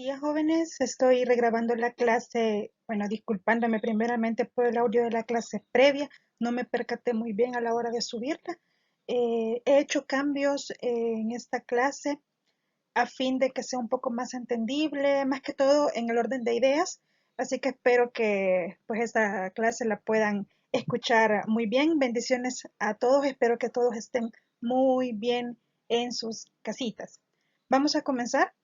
día, jóvenes. Estoy regrabando la clase, bueno, disculpándome primeramente por el audio de la clase previa. No me percaté muy bien a la hora de subirla. He hecho cambios en esta clase a fin de que sea un poco más entendible, más que todo en el orden de ideas. Así que espero que pues esta clase la puedan escuchar muy bien. Bendiciones a todos. Espero que todos estén muy bien en sus casitas. Vamos a comenzar.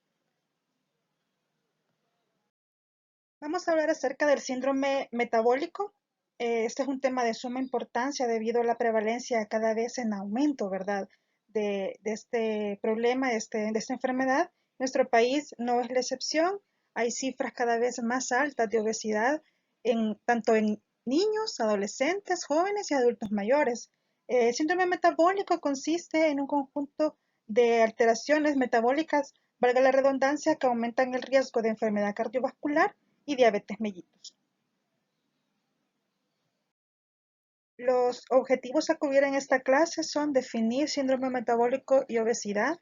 Vamos a hablar acerca del síndrome metabólico. Este es un tema de suma importancia debido a la prevalencia cada vez en aumento, ¿verdad? De este problema, de esta enfermedad. Nuestro país no es la excepción. Hay cifras cada vez más altas de obesidad tanto en niños, adolescentes, jóvenes y adultos mayores. El síndrome metabólico consiste en un conjunto de alteraciones metabólicas, valga la redundancia, que aumentan el riesgo de enfermedad cardiovascular y diabetes mellitus. Los objetivos a cubrir en esta clase son definir síndrome metabólico y obesidad,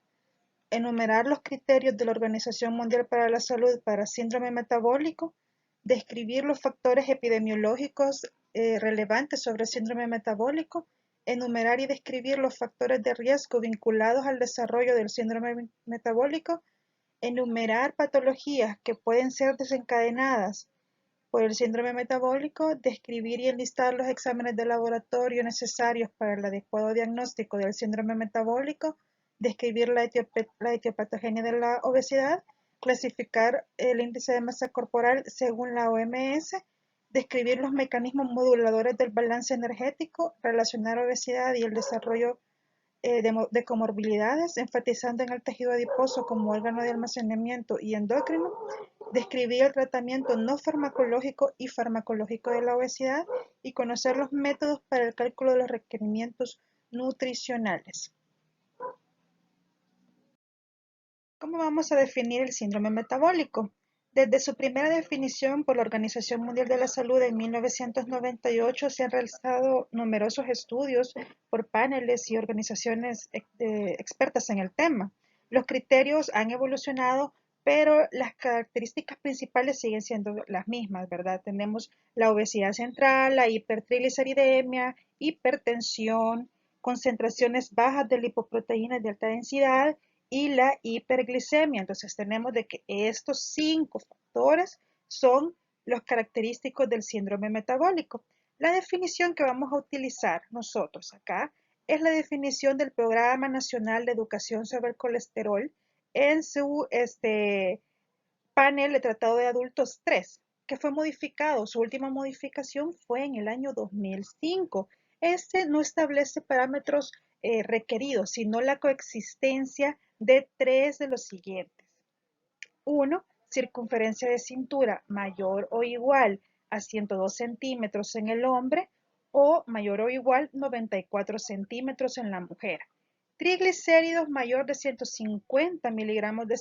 enumerar los criterios de la Organización Mundial para la Salud para síndrome metabólico, describir los factores epidemiológicos relevantes sobre síndrome metabólico, enumerar y describir los factores de riesgo vinculados al desarrollo del síndrome metabólico, enumerar patologías que pueden ser desencadenadas por el síndrome metabólico, describir y enlistar los exámenes de laboratorio necesarios para el adecuado diagnóstico del síndrome metabólico, describir la etiopatogenia de la obesidad, clasificar el índice de masa corporal según la OMS, describir los mecanismos moduladores del balance energético, relacionar obesidad y el desarrollo de comorbilidades, enfatizando en el tejido adiposo como órgano de almacenamiento y endocrino, describir el tratamiento no farmacológico y farmacológico de la obesidad y conocer los métodos para el cálculo de los requerimientos nutricionales. ¿Cómo vamos a definir el síndrome metabólico? Desde su primera definición por la Organización Mundial de la Salud en 1998 se han realizado numerosos estudios por paneles y organizaciones expertas en el tema. Los criterios han evolucionado, pero las características principales siguen siendo las mismas, ¿verdad? Tenemos la obesidad central, la hipertrigliceridemia, hipertensión, concentraciones bajas de lipoproteínas de alta densidad y la hiperglicemia. Entonces tenemos de que estos 5 factores son los característicos del síndrome metabólico. La definición que vamos a utilizar nosotros acá es la definición del Programa Nacional de Educación sobre el Colesterol en su panel de tratado de adultos 3, que fue modificado. Su última modificación fue en el año 2005. Este no establece parámetros requeridos, sino la coexistencia de 3 de los siguientes. 1. Circunferencia de cintura mayor o igual a 102 centímetros en el hombre o mayor o igual 94 centímetros en la mujer. Triglicéridos mayor de 150 miligramos de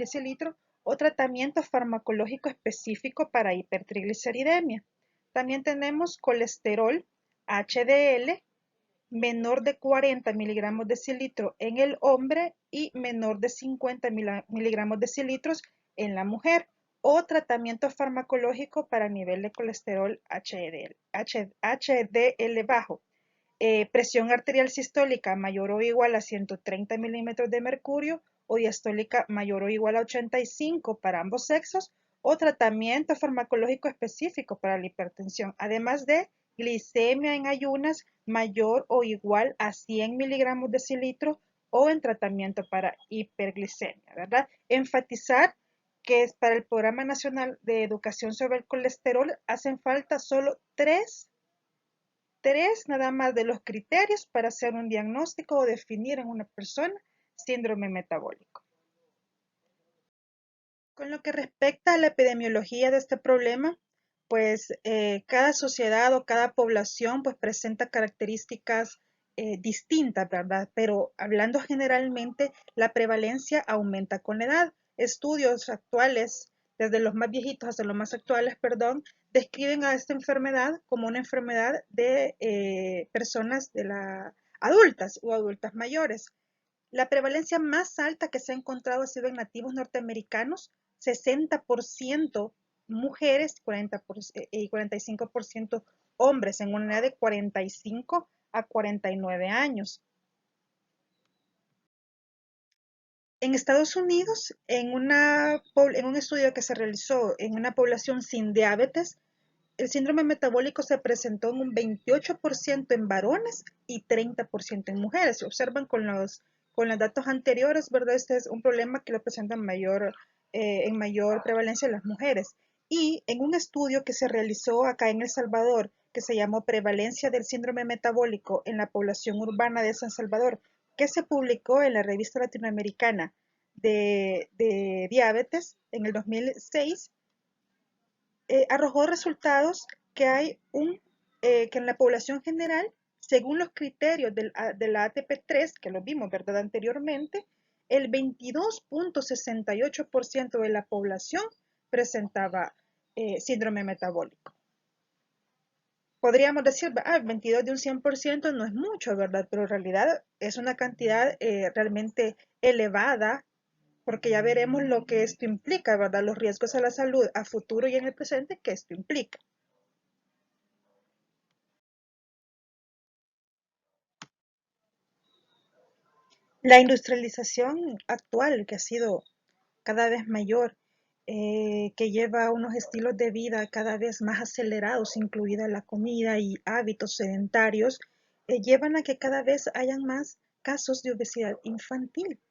cilitro o tratamiento farmacológico específico para hipertrigliceridemia. También tenemos colesterol HDL menor de 40 miligramos de cilitro en el hombre y menor de 50 miligramos de cilitros en la mujer, o tratamiento farmacológico para nivel de colesterol HDL bajo. Presión arterial sistólica mayor o igual a 130 milímetros de mercurio o diastólica mayor o igual a 85 para ambos sexos, o tratamiento farmacológico específico para la hipertensión, además de glicemia en ayunas mayor o igual a 100 miligramos de cilitro o en tratamiento para hiperglicemia, ¿verdad? Enfatizar que es para el Programa Nacional de Educación sobre el Colesterol hacen falta solo tres nada más de los criterios para hacer un diagnóstico o definir en una persona síndrome metabólico. Con lo que respecta a la epidemiología de este problema, pues cada sociedad o cada población pues presenta características distintas, ¿verdad? Pero hablando generalmente, la prevalencia aumenta con la edad. Estudios actuales, desde los más viejitos hasta los más actuales, perdón, describen a esta enfermedad como una enfermedad de personas adultas o adultas mayores. La prevalencia más alta que se ha encontrado ha sido en nativos norteamericanos, 60% mujeres y 45% hombres en una edad de 45 a 49 años. En Estados Unidos, en un estudio que se realizó en una población sin diabetes, el síndrome metabólico se presentó en un 28% en varones y 30% en mujeres. Se observan con los datos anteriores, ¿verdad? Este es un problema que lo presenta en mayor prevalencia en las mujeres. Y en un estudio que se realizó acá en El Salvador, que se llamó Prevalencia del síndrome metabólico en la población urbana de San Salvador, que se publicó en la revista latinoamericana de diabetes en el 2006, arrojó resultados que que en la población general, según los criterios de la ATP3, que lo vimos, ¿verdad? Anteriormente, el 22.68% de la población presentaba síndrome metabólico. Podríamos decir, 22 de un 100% no es mucho, ¿verdad? Pero en realidad es una cantidad realmente elevada, porque ya veremos lo que esto implica, ¿verdad? Los riesgos a la salud a futuro y en el presente que esto implica. La industrialización actual, que ha sido cada vez mayor, que lleva a unos estilos de vida cada vez más acelerados, incluida la comida y hábitos sedentarios, llevan a que cada vez hayan más casos de obesidad infantil.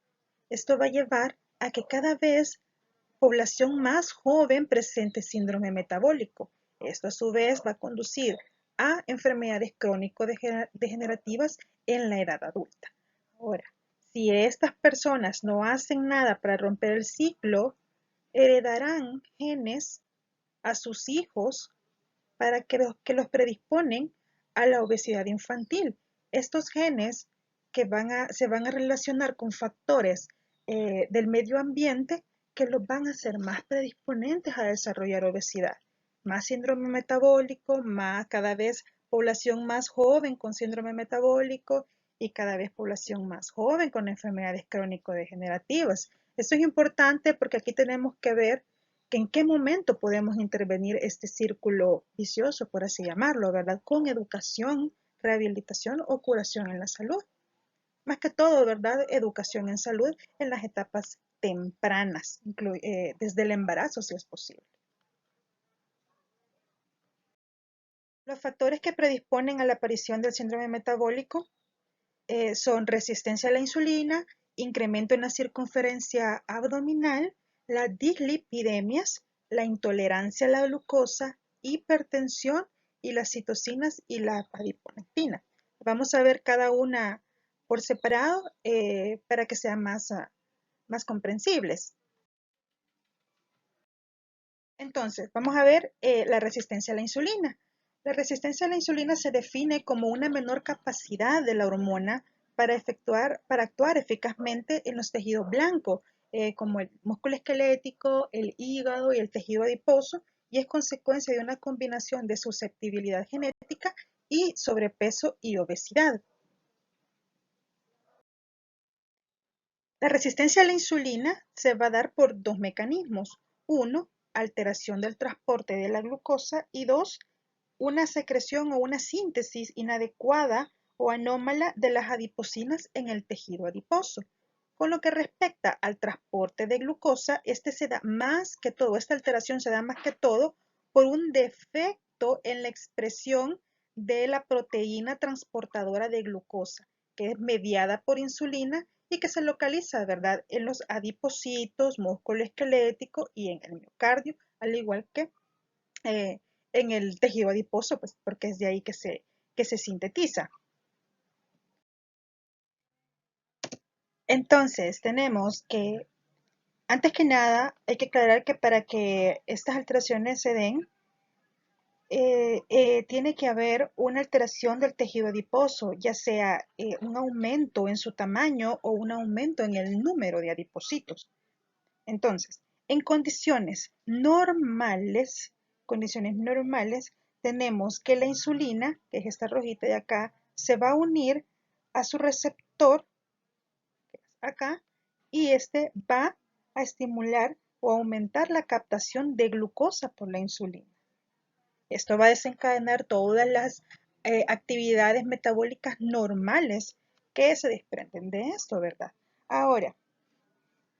Esto va a llevar a que cada vez población más joven presente síndrome metabólico. Esto a su vez va a conducir a enfermedades crónico-degenerativas en la edad adulta. Ahora, si estas personas no hacen nada para romper el ciclo, heredarán genes a sus hijos para que los predisponen a la obesidad infantil. Estos genes se van a relacionar con factores del medio ambiente que los van a hacer más predisponentes a desarrollar obesidad. Más síndrome metabólico, más cada vez población más joven con síndrome metabólico y cada vez población más joven con enfermedades crónico-degenerativas. Esto es importante porque aquí tenemos que ver que en qué momento podemos intervenir este círculo vicioso, por así llamarlo, ¿verdad? Con educación, rehabilitación o curación en la salud. Más que todo, ¿verdad? Educación en salud en las etapas tempranas, desde el embarazo si es posible. Los factores que predisponen a la aparición del síndrome metabólico son resistencia a la insulina, incremento en la circunferencia abdominal, las dislipidemias, la intolerancia a la glucosa, hipertensión y las citocinas y la adiponectina. Vamos a ver cada una por separado para que sean más comprensibles. Entonces, vamos a ver la resistencia a la insulina. La resistencia a la insulina se define como una menor capacidad de la hormona para actuar eficazmente en los tejidos blancos, como el músculo esquelético, el hígado y el tejido adiposo, y es consecuencia de una combinación de susceptibilidad genética y sobrepeso y obesidad. La resistencia a la insulina se va a dar por dos mecanismos. Uno, alteración del transporte de la glucosa y dos, una secreción o una síntesis inadecuada o anómala de las adiposinas en el tejido adiposo. Con lo que respecta al transporte de glucosa, esta alteración se da más que todo por un defecto en la expresión de la proteína transportadora de glucosa, que es mediada por insulina y que se localiza, ¿verdad?, en los adipocitos, músculo esquelético y en el miocardio, al igual que eh, en el tejido adiposo, pues, porque es de ahí que se sintetiza. Entonces, tenemos que, antes que nada, hay que aclarar que para que estas alteraciones se den, tiene que haber una alteración del tejido adiposo, ya sea un aumento en su tamaño o un aumento en el número de adipocitos. Entonces, en condiciones normales, tenemos que la insulina, que es esta rojita de acá, se va a unir a su receptor, que es acá, y este va a estimular o aumentar la captación de glucosa por la insulina. Esto va a desencadenar todas las actividades metabólicas normales que se desprenden de esto, ¿verdad? Ahora,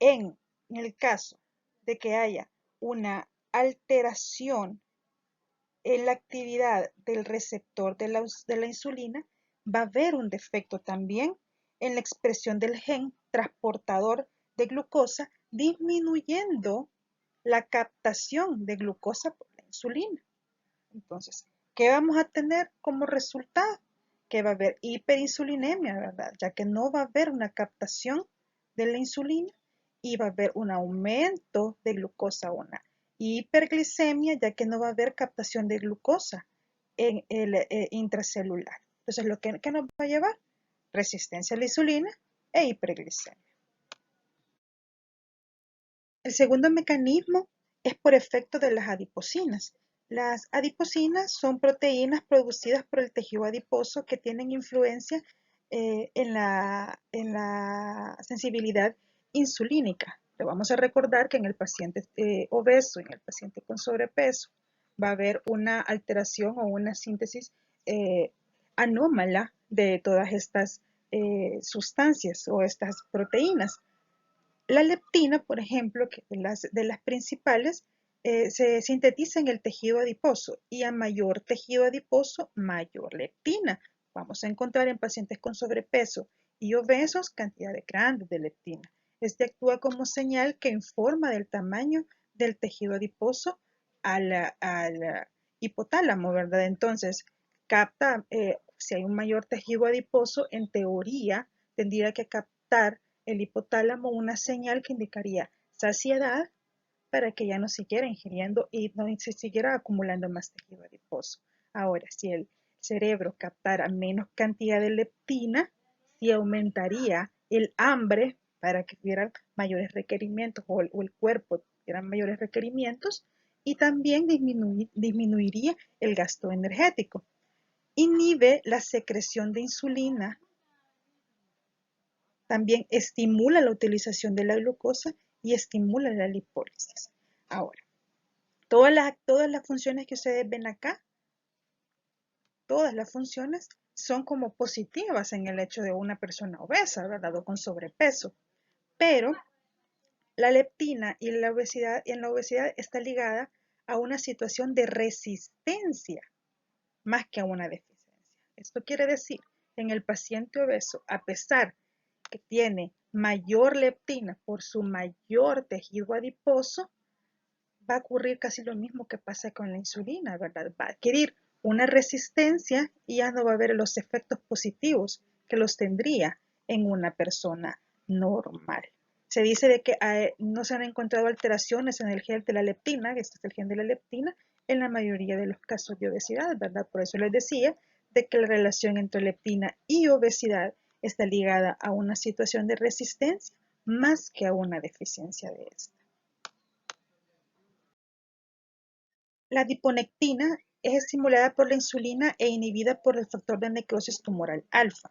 en el caso de que haya una alteración en la actividad del receptor de la insulina, va a haber un defecto también en la expresión del gen transportador de glucosa, disminuyendo la captación de glucosa por la insulina. Entonces, ¿qué vamos a tener como resultado? Que va a haber hiperinsulinemia, ¿verdad? Ya que no va a haber una captación de la insulina y va a haber un aumento de glucosa, una hiperglicemia, ya que no va a haber captación de glucosa en el intracelular. Entonces, ¿qué nos va a llevar? Resistencia a la insulina e hiperglicemia. El segundo mecanismo es por efecto de las adiposinas. Las adiposinas son proteínas producidas por el tejido adiposo que tienen influencia en la sensibilidad insulínica. Le vamos a recordar que en el paciente obeso, en el paciente con sobrepeso, va a haber una alteración o una síntesis eh, anómala de todas estas sustancias o estas proteínas. La leptina, por ejemplo, que de las principales, se sintetiza en el tejido adiposo y a mayor tejido adiposo, mayor leptina. Vamos a encontrar en pacientes con sobrepeso y obesos cantidades grandes de leptina. Este actúa como señal que informa del tamaño del tejido adiposo al hipotálamo, ¿verdad? Entonces, capta, si hay un mayor tejido adiposo, en teoría tendría que captar el hipotálamo una señal que indicaría saciedad para que ya no siguiera ingiriendo y no se siguiera acumulando más tejido adiposo. Ahora, si el cerebro captara menos cantidad de leptina, sí aumentaría el hambre para que tuvieran mayores requerimientos o el cuerpo tuviera mayores requerimientos y también disminuiría el gasto energético. Inhibe la secreción de insulina. También estimula la utilización de la glucosa y estimula la lipólisis. Ahora, todas las funciones que ustedes ven acá, todas las funciones son como positivas en el hecho de una persona obesa, ¿verdad? O con sobrepeso. Pero la leptina y en la obesidad está ligada a una situación de resistencia más que a una deficiencia. Esto quiere decir, en el paciente obeso, a pesar que tiene mayor leptina por su mayor tejido adiposo, va a ocurrir casi lo mismo que pasa con la insulina, ¿verdad? Va a adquirir una resistencia y ya no va a haber los efectos positivos que los tendría en una persona normal. Se dice de que no se han encontrado alteraciones en el gen de la leptina, que este es el gen de la leptina, en la mayoría de los casos de obesidad, ¿verdad? Por eso les decía de que la relación entre leptina y obesidad está ligada a una situación de resistencia más que a una deficiencia de esta. La adiponectina es estimulada por la insulina e inhibida por el factor de necrosis tumoral alfa.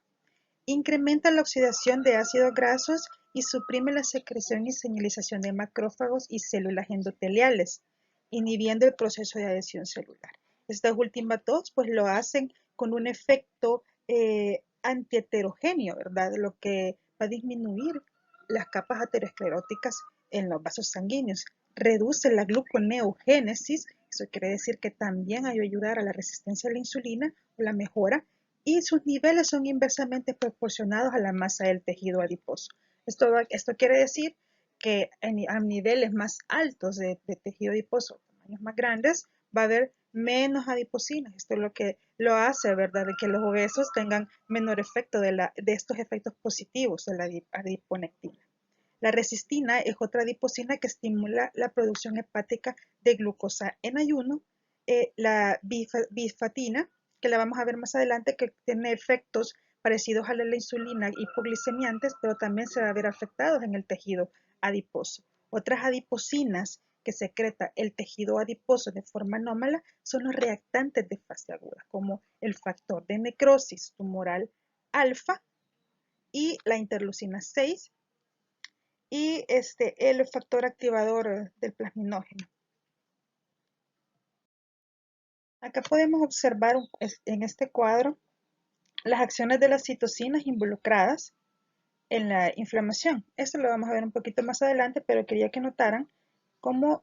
Incrementa la oxidación de ácidos grasos y suprime la secreción y señalización de macrófagos y células endoteliales, inhibiendo el proceso de adhesión celular. Estas últimas dos pues lo hacen con un efecto antiheterogéneo, ¿verdad? Lo que va a disminuir las capas ateroscleróticas en los vasos sanguíneos. Reduce la gluconeogénesis, eso quiere decir que también hay que ayudar a la resistencia a la insulina o la mejora, y sus niveles son inversamente proporcionados a la masa del tejido adiposo. Esto quiere decir que a niveles más altos de tejido adiposo, tamaños más grandes, va a haber menos adiposinas. Esto es lo que lo hace, ¿verdad?, de que los obesos tengan menor efecto de estos efectos positivos de la adiponectina. La resistina es otra adiposina que estimula la producción hepática de glucosa en ayuno. La bifatina, que la vamos a ver más adelante, que tiene efectos parecidos a la insulina hipoglicemiantes, pero también se va a ver afectados en el tejido adiposo. Otras adiposinas que secreta el tejido adiposo de forma anómala son los reactantes de fase aguda, como el factor de necrosis tumoral alfa y la interleucina 6, y el factor activador del plasminógeno. Acá podemos observar en este cuadro las acciones de las citocinas involucradas en la inflamación. Esto lo vamos a ver un poquito más adelante, pero quería que notaran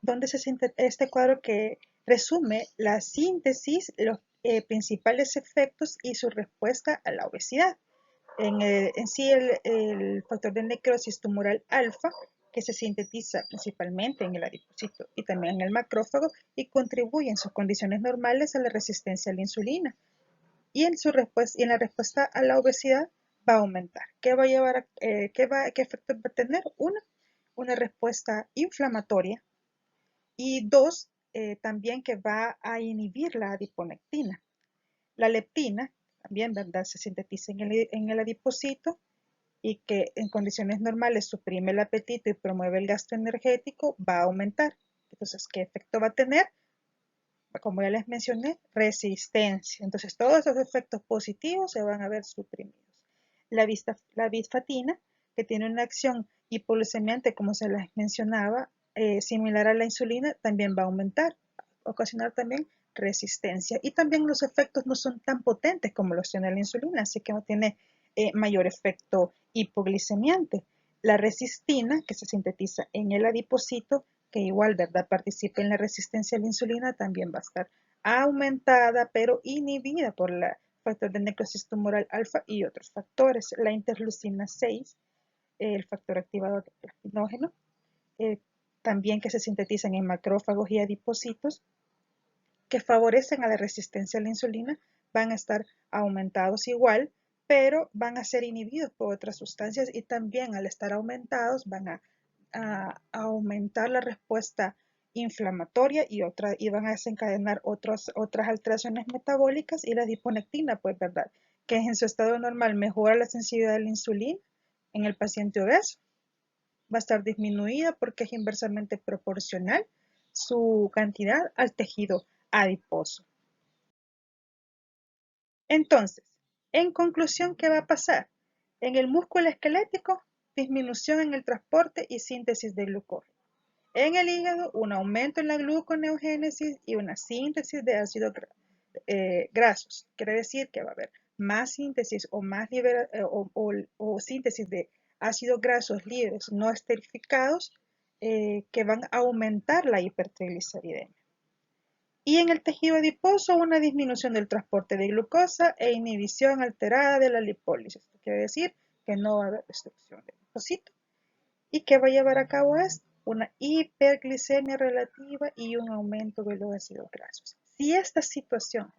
dónde se siente este cuadro que resume la síntesis, los principales efectos y su respuesta a la obesidad. En sí, el factor de necrosis tumoral alfa, que se sintetiza principalmente en el adipocito y también en el macrófago y contribuye en sus condiciones normales a la resistencia a la insulina. Y en la respuesta a la obesidad va a aumentar. ¿Qué va a llevar qué efectos va a tener? Una respuesta inflamatoria y dos, también que va a inhibir la adiponectina. La leptina también, ¿verdad? Se sintetiza en el adipocito y que en condiciones normales suprime el apetito y promueve el gasto energético, va a aumentar. Entonces, ¿qué efecto va a tener? Como ya les mencioné, resistencia. Entonces, todos esos efectos positivos se van a ver suprimidos. La bisfatina, que tiene una acción hipoglucemiante, como se les mencionaba, similar a la insulina, también va a aumentar, ocasionar también resistencia. Y también los efectos no son tan potentes como los tiene la insulina, así que no tiene mayor efecto hipoglicemiante. La resistina, que se sintetiza en el adipocito, que igual, ¿verdad?, participa en la resistencia a la insulina, también va a estar aumentada, pero inhibida por el factor de necrosis tumoral alfa y otros factores. La interleucina 6, el factor activador del plasminógeno, eh, también que se sintetizan en macrófagos y adipocitos, que favorecen a la resistencia a la insulina, van a estar aumentados igual, pero van a ser inhibidos por otras sustancias y también al estar aumentados van a aumentar la respuesta inflamatoria y van a desencadenar otras alteraciones metabólicas y la adiponectina, pues, ¿verdad? Que en su estado normal mejora la sensibilidad a la insulina en el paciente obeso. Va a estar disminuida porque es inversamente proporcional su cantidad al tejido adiposo. Entonces, en conclusión, ¿qué va a pasar? En el músculo esquelético, disminución en el transporte y síntesis de glucógeno. En el hígado, un aumento en la gluconeogénesis y una síntesis de ácidos grasos. Quiere decir que va a haber más síntesis o síntesis de ácidos grasos libres no esterificados que van a aumentar la hipertrigliceridemia. Y en el tejido adiposo, una disminución del transporte de glucosa e inhibición alterada de la lipólisis. Esto quiere decir que no va a haber destrucción del lipocito. ¿Y qué va a llevar a cabo esto? Una hiperglicemia relativa y un aumento de los ácidos grasos. Si esta situación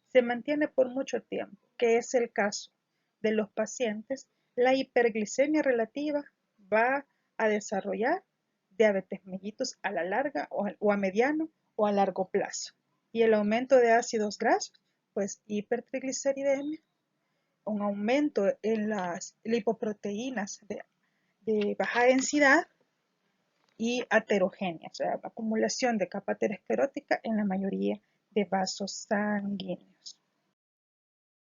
se mantiene por mucho tiempo, que es el caso de los pacientes, la hiperglicemia relativa va a desarrollar diabetes mellitus a la larga o a mediano o a largo plazo. Y el aumento de ácidos grasos, pues hipertrigliceridemia, un aumento en las lipoproteínas de baja densidad y aterogénea, o sea, acumulación de capa aterosclerótica en la mayoría de vasos sanguíneos.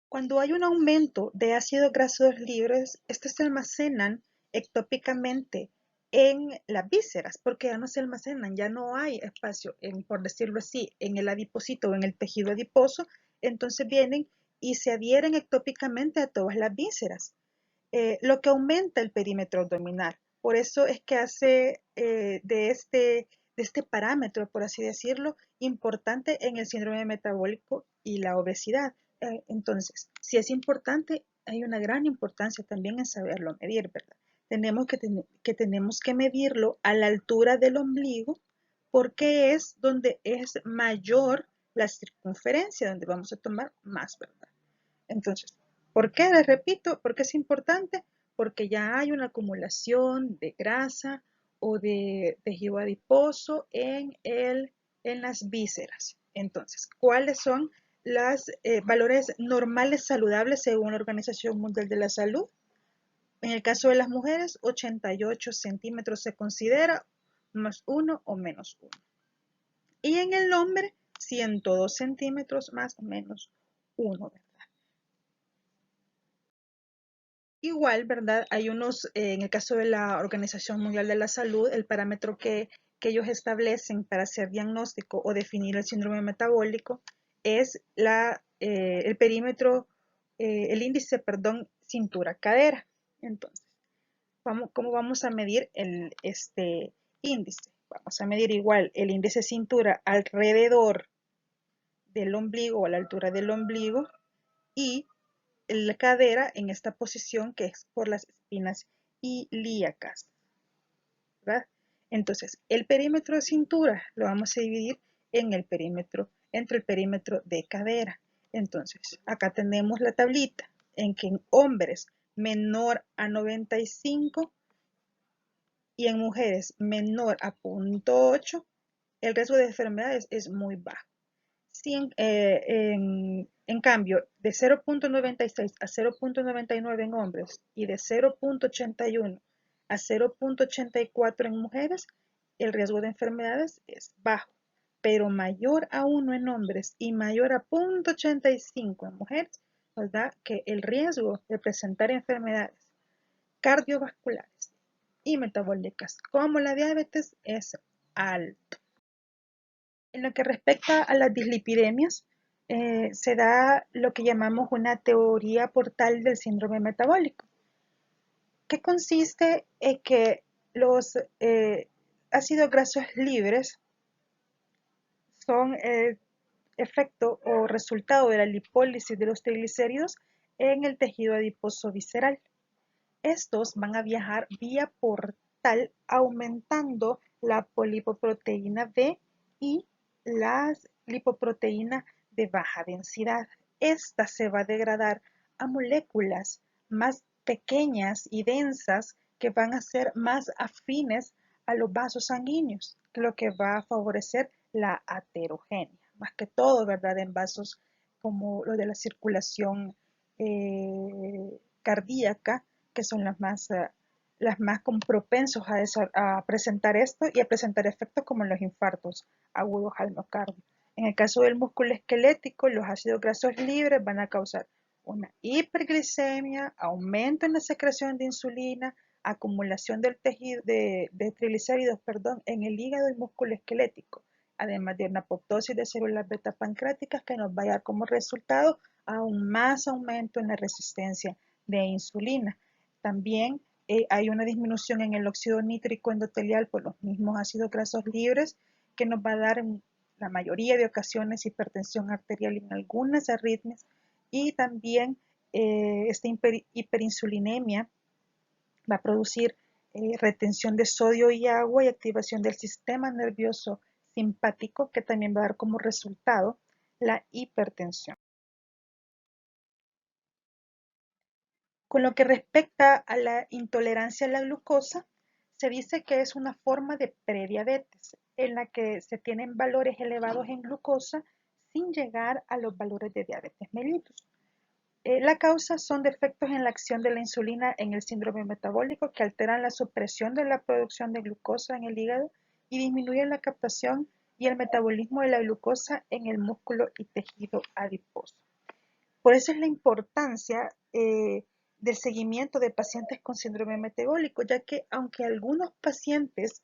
Cuando hay un aumento de ácidos grasos libres, estos se almacenan ectópicamente en las vísceras, porque ya no se almacenan, ya no hay espacio, por decirlo así, en el adipocito o en el tejido adiposo, entonces vienen y se adhieren ectópicamente a todas las vísceras, lo que aumenta el perímetro abdominal. Por eso es que hace de este parámetro, por así decirlo, importante en el síndrome metabólico y la obesidad. Entonces, si es importante, hay una gran importancia también en saberlo medir, ¿verdad? Tenemos que medirlo a la altura del ombligo porque es donde es mayor la circunferencia, donde vamos a tomar más, ¿verdad? Entonces, ¿por qué? Les repito, ¿por qué es importante? Porque ya hay una acumulación de grasa o de tejido adiposo en las vísceras. Entonces, ¿cuáles son los valores normales saludables según la Organización Mundial de la Salud? En el caso de las mujeres, 88 centímetros se considera más 1 o menos 1. Y en el hombre, 102 centímetros más o menos 1. Igual, ¿verdad? Hay unos, en el caso de la Organización Mundial de la Salud, el parámetro que ellos establecen para hacer diagnóstico o definir el síndrome metabólico es el perímetro, el índice, perdón, cintura-cadera. Entonces, ¿cómo vamos a medir este índice? Vamos a medir igual el índice cintura alrededor del ombligo o a la altura del ombligo y la cadera en esta posición que es por las espinas ilíacas, ¿verdad? Entonces, el perímetro de cintura lo vamos a dividir en el perímetro, entre el perímetro de cadera. Entonces, acá tenemos la tablita en que en hombres menor a 95 y en mujeres menor a 0,8, el riesgo de enfermedades es muy bajo. Si en cambio, de 0,96 a 0,99 en hombres y de 0,81 a 0,84 en mujeres, el riesgo de enfermedades es bajo, pero mayor a 1 en hombres y mayor a 0,85 en mujeres, nos da que el riesgo de presentar enfermedades cardiovasculares y metabólicas como la diabetes es alto. En lo que respecta a las dislipidemias, se da lo que llamamos una teoría portal del síndrome metabólico, que consiste en que los ácidos grasos libres son efecto o resultado de la lipólisis de los triglicéridos en el tejido adiposo visceral. Estos van a viajar vía portal aumentando la polipoproteína B y la lipoproteína de baja densidad. Esta se va a degradar a moléculas más pequeñas y densas que van a ser más afines a los vasos sanguíneos, lo que va a favorecer la aterogenia, más que todo, ¿verdad? En vasos como los de la circulación cardíaca, que son las más con propensos a presentar esto y a presentar efectos como los infartos agudos al miocardio. En el caso del músculo esquelético, los ácidos grasos libres van a causar una hiperglicemia, aumento en la secreción de insulina, acumulación del tejido de triglicéridos, perdón, en el hígado y músculo esquelético, además de una apoptosis de células beta pancreáticas que nos va a dar como resultado aún más aumento en la resistencia de insulina. También hay una disminución en el óxido nítrico endotelial por los mismos ácidos grasos libres que nos va a dar en la mayoría de ocasiones hipertensión arterial en algunas arritmias y también esta hiperinsulinemia va a producir retención de sodio y agua y activación del sistema nervioso simpático que también va a dar como resultado la hipertensión. Con lo que respecta a la intolerancia a la glucosa, se dice que es una forma de prediabetes en la que se tienen valores elevados en glucosa sin llegar a los valores de diabetes mellitus. La causa son defectos en la acción de la insulina en el síndrome metabólico que alteran la supresión de la producción de glucosa en el hígado y disminuyen la captación y el metabolismo de la glucosa en el músculo y tejido adiposo. Por eso es la importancia del seguimiento de pacientes con síndrome metabólico, ya que aunque algunos pacientes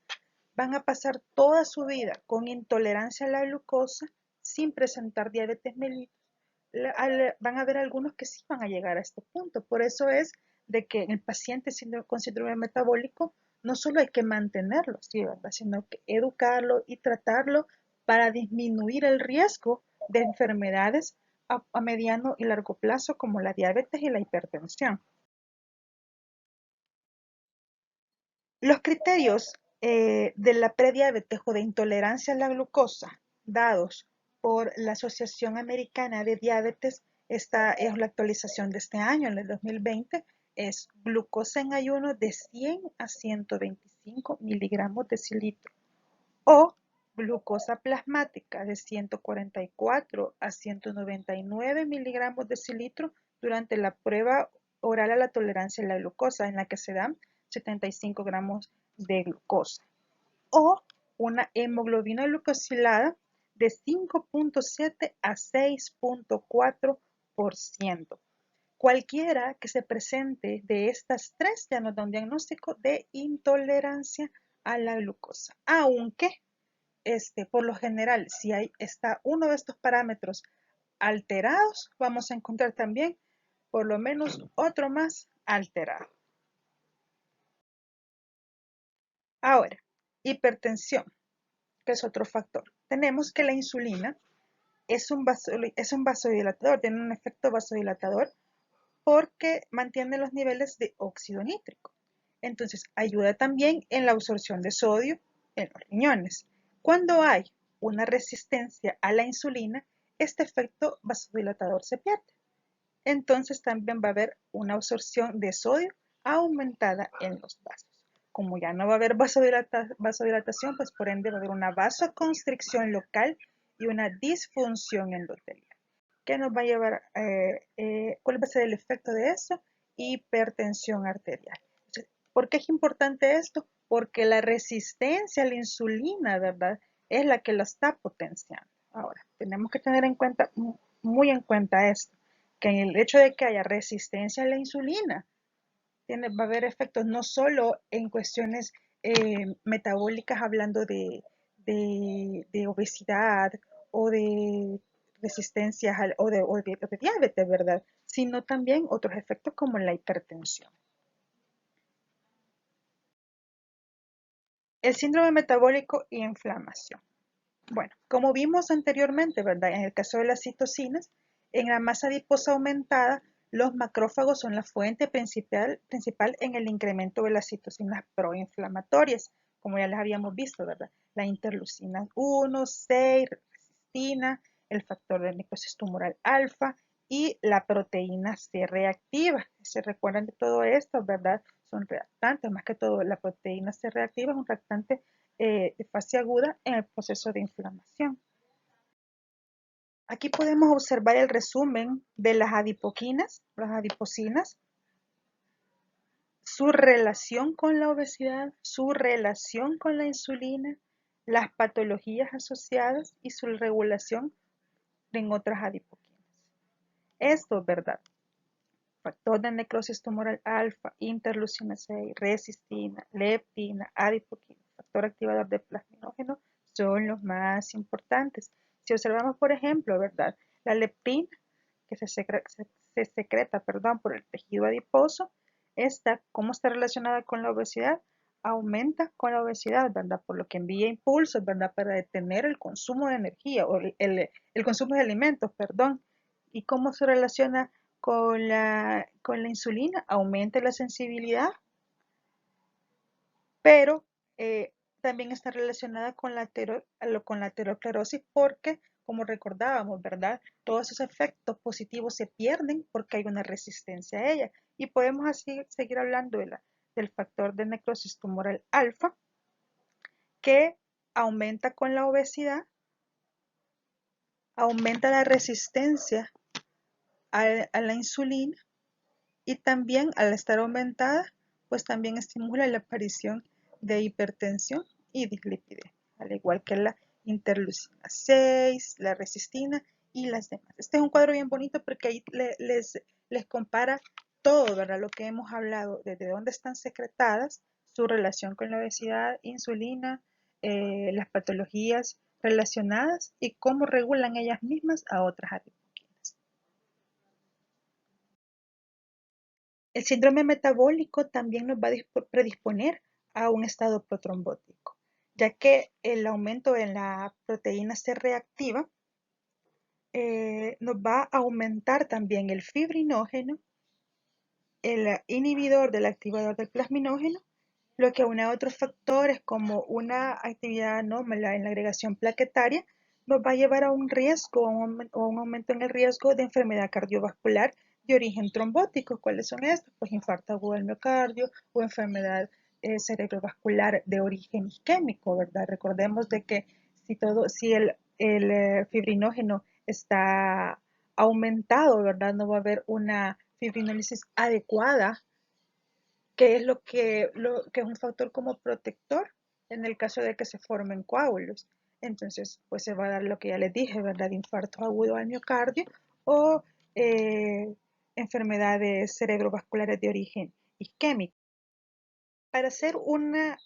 van a pasar toda su vida con intolerancia a la glucosa sin presentar diabetes mellitus, van a haber algunos que sí van a llegar a este punto. Por eso es de que el paciente con síndrome metabólico no solo hay que mantenerlo, ¿sí, verdad? Sino que educarlo y tratarlo para disminuir el riesgo de enfermedades a mediano y largo plazo como la diabetes y la hipertensión. Los criterios de la prediabetes o de intolerancia a la glucosa dados por la Asociación Americana de Diabetes, esta es la actualización de este año, en el 2020, es glucosa en ayuno de 100 a 125 miligramos decilitro o glucosa plasmática de 144 a 199 miligramos decilitro durante la prueba oral a la tolerancia a la glucosa, en la que se dan 75 gramos de glucosa, o una hemoglobina glucosilada de 5,7 a 6,4%. Cualquiera que se presente de estas tres ya nos da un diagnóstico de intolerancia a la glucosa, aunque por lo general, si está uno de estos parámetros alterados, vamos a encontrar también por lo menos otro más alterado. Ahora, hipertensión, que es otro factor. Tenemos que la insulina es un vasodilatador, tiene un efecto vasodilatador porque mantiene los niveles de óxido nítrico. Entonces, ayuda también en la absorción de sodio en los riñones. Cuando hay una resistencia a la insulina, este efecto vasodilatador se pierde. Entonces también va a haber una absorción de sodio aumentada en los vasos. Como ya no va a haber vasodilatación, pues por ende va a haber una vasoconstricción local y una disfunción endotelial. ¿Qué nos va a llevar? ¿Cuál va a ser el efecto de eso? Hipertensión arterial. ¿Por qué es importante esto? Porque la resistencia a la insulina, ¿verdad? Es la que lo está potenciando. Ahora, tenemos que tener en cuenta, muy en cuenta esto, que en el hecho de que haya resistencia a la insulina, va a haber efectos no solo en cuestiones metabólicas, hablando de obesidad o de resistencia o de diabetes, ¿verdad? Sino también otros efectos como la hipertensión. El síndrome metabólico y inflamación. Bueno, como vimos anteriormente, ¿verdad? En el caso de las citocinas, en la masa adiposa aumentada, los macrófagos son la fuente principal en el incremento de las citocinas proinflamatorias, como ya les habíamos visto, ¿verdad? La interleucina 1, 6, resistina, el factor de necrosis tumoral alfa y la proteína C reactiva. ¿Se recuerdan de todo esto, verdad? Son reactantes, más que todo la proteína C reactiva es un reactante de fase aguda en el proceso de inflamación. Aquí podemos observar el resumen de las adipoquinas, las adipocinas, su relación con la obesidad, su relación con la insulina, las patologías asociadas y su regulación en otras adipoquinas. Esto es verdad. Factor de necrosis tumoral alfa, interleucina 6, resistina, leptina, adipoquina, factor activador de plasminógeno son los más importantes. Si observamos, por ejemplo, ¿verdad? La leptina, que se secreta, por el tejido adiposo, ¿cómo está relacionada con la obesidad? Aumenta con la obesidad, ¿verdad? Por lo que envía impulsos, ¿verdad? Para detener el consumo de energía o el consumo de alimentos, perdón. ¿Y cómo se relaciona con la insulina? Aumenta la sensibilidad, pero también está relacionada con la aterosclerosis porque, como recordábamos, ¿verdad? Todos esos efectos positivos se pierden porque hay una resistencia a ella. Y podemos así seguir hablando del factor de necrosis tumoral alfa, que aumenta con la obesidad, aumenta la resistencia a la insulina y también al estar aumentada, pues también estimula la aparición de hipertensión y dislipidemia, al igual que la interleucina 6, la resistina y las demás. Este es un cuadro bien bonito porque ahí les compara todo, ¿verdad? Lo que hemos hablado, desde dónde están secretadas, su relación con la obesidad, insulina, las patologías relacionadas y cómo regulan ellas mismas a otras adipoquinas. El síndrome metabólico también nos va a predisponer a un estado protrombótico, ya que el aumento en la proteína C reactiva nos va a aumentar también el fibrinógeno, el inhibidor del activador del plasminógeno, lo que une a otros factores como una actividad anómala en la agregación plaquetaria nos va a llevar a un riesgo o un aumento en el riesgo de enfermedad cardiovascular de origen trombótico. ¿Cuáles son estos? Pues infarto agudo del miocardio o enfermedad cerebrovascular de origen isquémico, ¿verdad? Recordemos de que si el fibrinógeno está aumentado, ¿verdad? No va a haber una fibrinólisis adecuada, que es lo que es un factor como protector en el caso de que se formen coágulos. Entonces, pues se va a dar lo que ya les dije, ¿verdad? Infarto agudo al miocardio o enfermedades cerebrovasculares de origen isquémico. Para hacer una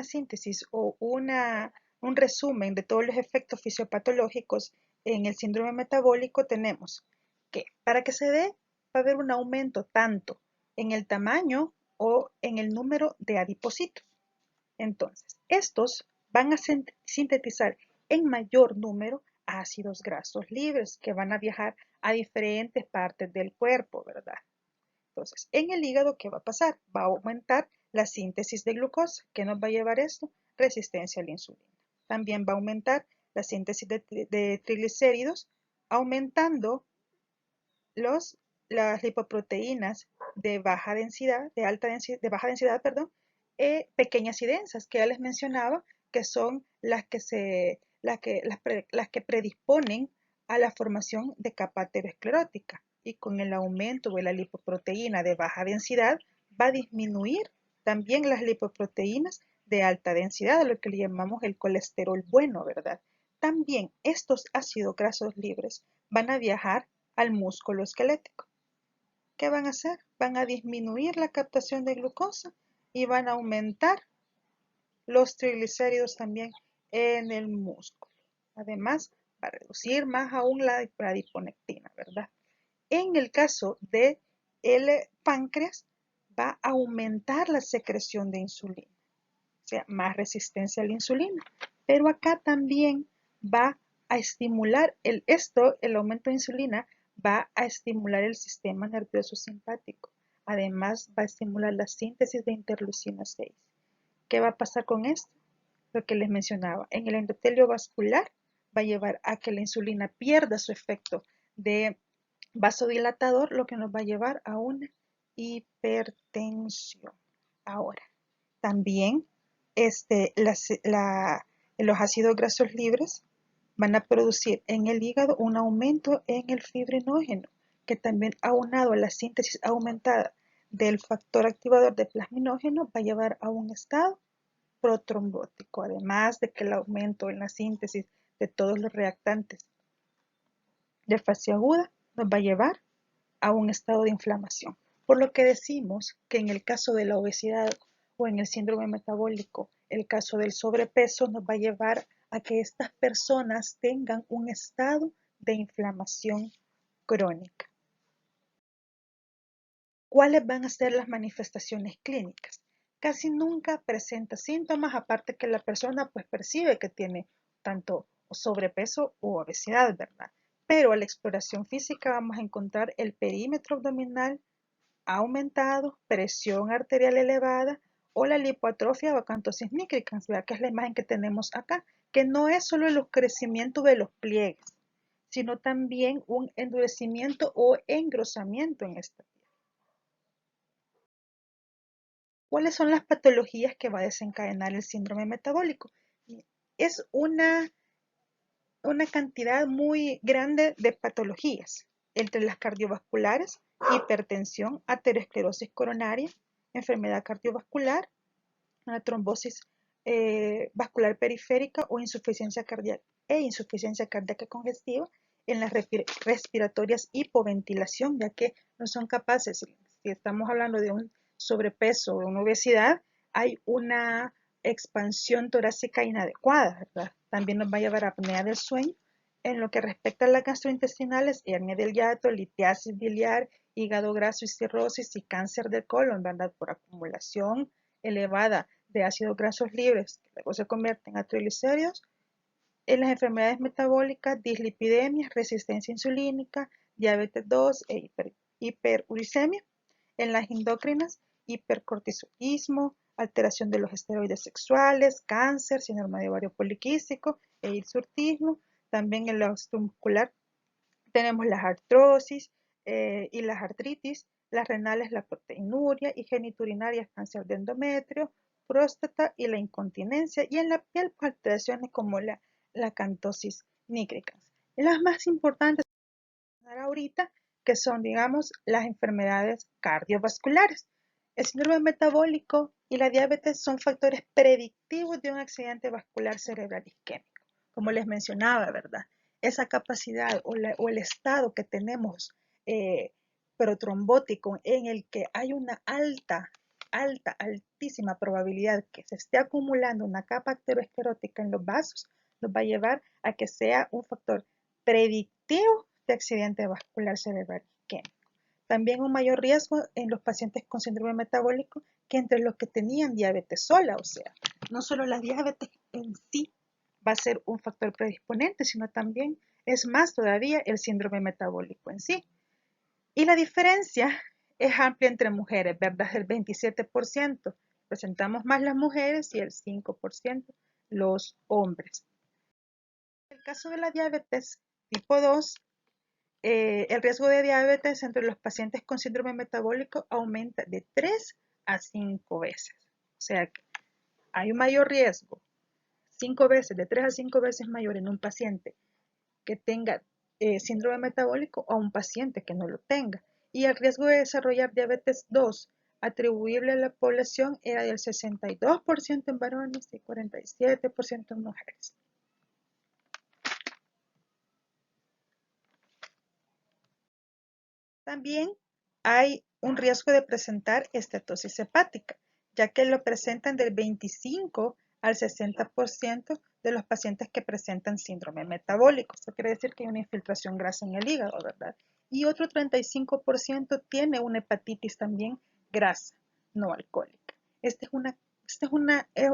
síntesis o un resumen de todos los efectos fisiopatológicos en el síndrome metabólico, tenemos que para que se dé va a haber un aumento tanto en el tamaño o en el número de adipocitos. Entonces, estos van a sintetizar en mayor número ácidos grasos libres que van a viajar a diferentes partes del cuerpo, ¿verdad? Entonces, en el hígado, ¿qué va a pasar? Va a aumentar la síntesis de glucosa. ¿Qué nos va a llevar esto? Resistencia a la insulina. También va a aumentar la síntesis de triglicéridos, aumentando las lipoproteínas de baja densidad, de baja densidad, perdón, pequeñas y densas, que ya les mencionaba, que son las que predisponen a la formación de capa aterosclerótica. Y con el aumento de la lipoproteína de baja densidad, va a disminuir también las lipoproteínas de alta densidad, lo que le llamamos el colesterol bueno, ¿verdad? También estos ácidos grasos libres van a viajar al músculo esquelético. ¿Qué van a hacer? Van a disminuir la captación de glucosa y van a aumentar los triglicéridos también en el músculo. Además, va a reducir más aún la adiponectina, ¿verdad? En el caso del páncreas, va a aumentar la secreción de insulina, o sea, más resistencia a la insulina. Pero acá también va a estimular el aumento de insulina va a estimular el sistema nervioso simpático. Además, va a estimular la síntesis de interleucina 6. ¿Qué va a pasar con esto? Lo que les mencionaba, en el endotelio vascular va a llevar a que la insulina pierda su efecto de vasodilatador, lo que nos va a llevar a una hipertensión. Ahora, también los ácidos grasos libres van a producir en el hígado un aumento en el fibrinógeno, que también aunado a la síntesis aumentada del factor activador de plasminógeno va a llevar a un estado protrombótico, además de que el aumento en la síntesis de todos los reactantes de fase aguda nos va a llevar a un estado de inflamación. Por lo que decimos que en el caso de la obesidad o en el síndrome metabólico, el caso del sobrepeso nos va a llevar a que estas personas tengan un estado de inflamación crónica. ¿Cuáles van a ser las manifestaciones clínicas? Casi nunca presenta síntomas, aparte que la persona pues percibe que tiene tanto sobrepeso u obesidad, ¿verdad? Pero a la exploración física vamos a encontrar el perímetro abdominal aumentado, presión arterial elevada o la lipoatrofia o acantosis nigricans, ¿verdad? Que es la imagen que tenemos acá, que no es solo el crecimiento de los pliegues, sino también un endurecimiento o engrosamiento en esta piel. ¿Cuáles son las patologías que va a desencadenar el síndrome metabólico? Es una cantidad muy grande de patologías, entre las cardiovasculares, hipertensión, aterosclerosis coronaria, enfermedad cardiovascular, una trombosis vascular periférica o insuficiencia cardíaca congestiva, en las respiratorias hipoventilación, ya que no son capaces, si estamos hablando de un sobrepeso o una obesidad, hay una expansión torácica inadecuada, ¿verdad? También nos va a llevar a apnea del sueño. En lo que respecta a las gastrointestinales, hernia del hiato, litiasis biliar, hígado graso y cirrosis y cáncer del colon, ¿verdad? Por acumulación elevada de ácidos grasos libres, que luego se convierten a triglicéridos. En las enfermedades metabólicas, dislipidemias, resistencia insulínica, diabetes 2 e hiperuricemia. En las endocrinas, hipercortisolismo, alteración de los esteroides sexuales, cáncer, síndrome de ovario poliquístico e hirsutismo. También en la osteomuscular tenemos las artrosis y las artritis, las renales, la proteinuria y geniturinarias, cáncer de endometrio, próstata y la incontinencia, y en la piel pues, alteraciones como la acantosis nigricans. Y las más importantes ahorita, que son, digamos, las enfermedades cardiovasculares. El síndrome metabólico y la diabetes son factores predictivos de un accidente vascular cerebral isquémico. Como les mencionaba, ¿verdad? Esa capacidad o el estado que tenemos eh, protrombótico en el que hay una altísima probabilidad que se esté acumulando una capa aterosclerótica en los vasos, nos va a llevar a que sea un factor predictivo de accidente vascular cerebral isquémico. También un mayor riesgo en los pacientes con síndrome metabólico que entre los que tenían diabetes sola, o sea, no solo la diabetes en sí va a ser un factor predisponente, sino también es más todavía el síndrome metabólico en sí. Y la diferencia es amplia entre mujeres, ¿verdad? El 27% presentamos más las mujeres y el 5% los hombres. En el caso de la diabetes tipo 2, el riesgo de diabetes entre los pacientes con síndrome metabólico aumenta de 3 a 5 veces. O sea que hay un mayor riesgo, 5 veces, de 3 a 5 veces mayor en un paciente que tenga síndrome metabólico a un paciente que no lo tenga. Y el riesgo de desarrollar diabetes 2 atribuible a la población era del 62% en varones y 47% en mujeres. También hay un riesgo de presentar estatosis hepática, ya que lo presentan del 25 al 60% de los pacientes que presentan síndrome metabólico. Esto quiere decir que hay una infiltración grasa en el hígado, ¿verdad? Y otro 35% tiene una hepatitis también grasa, no alcohólica.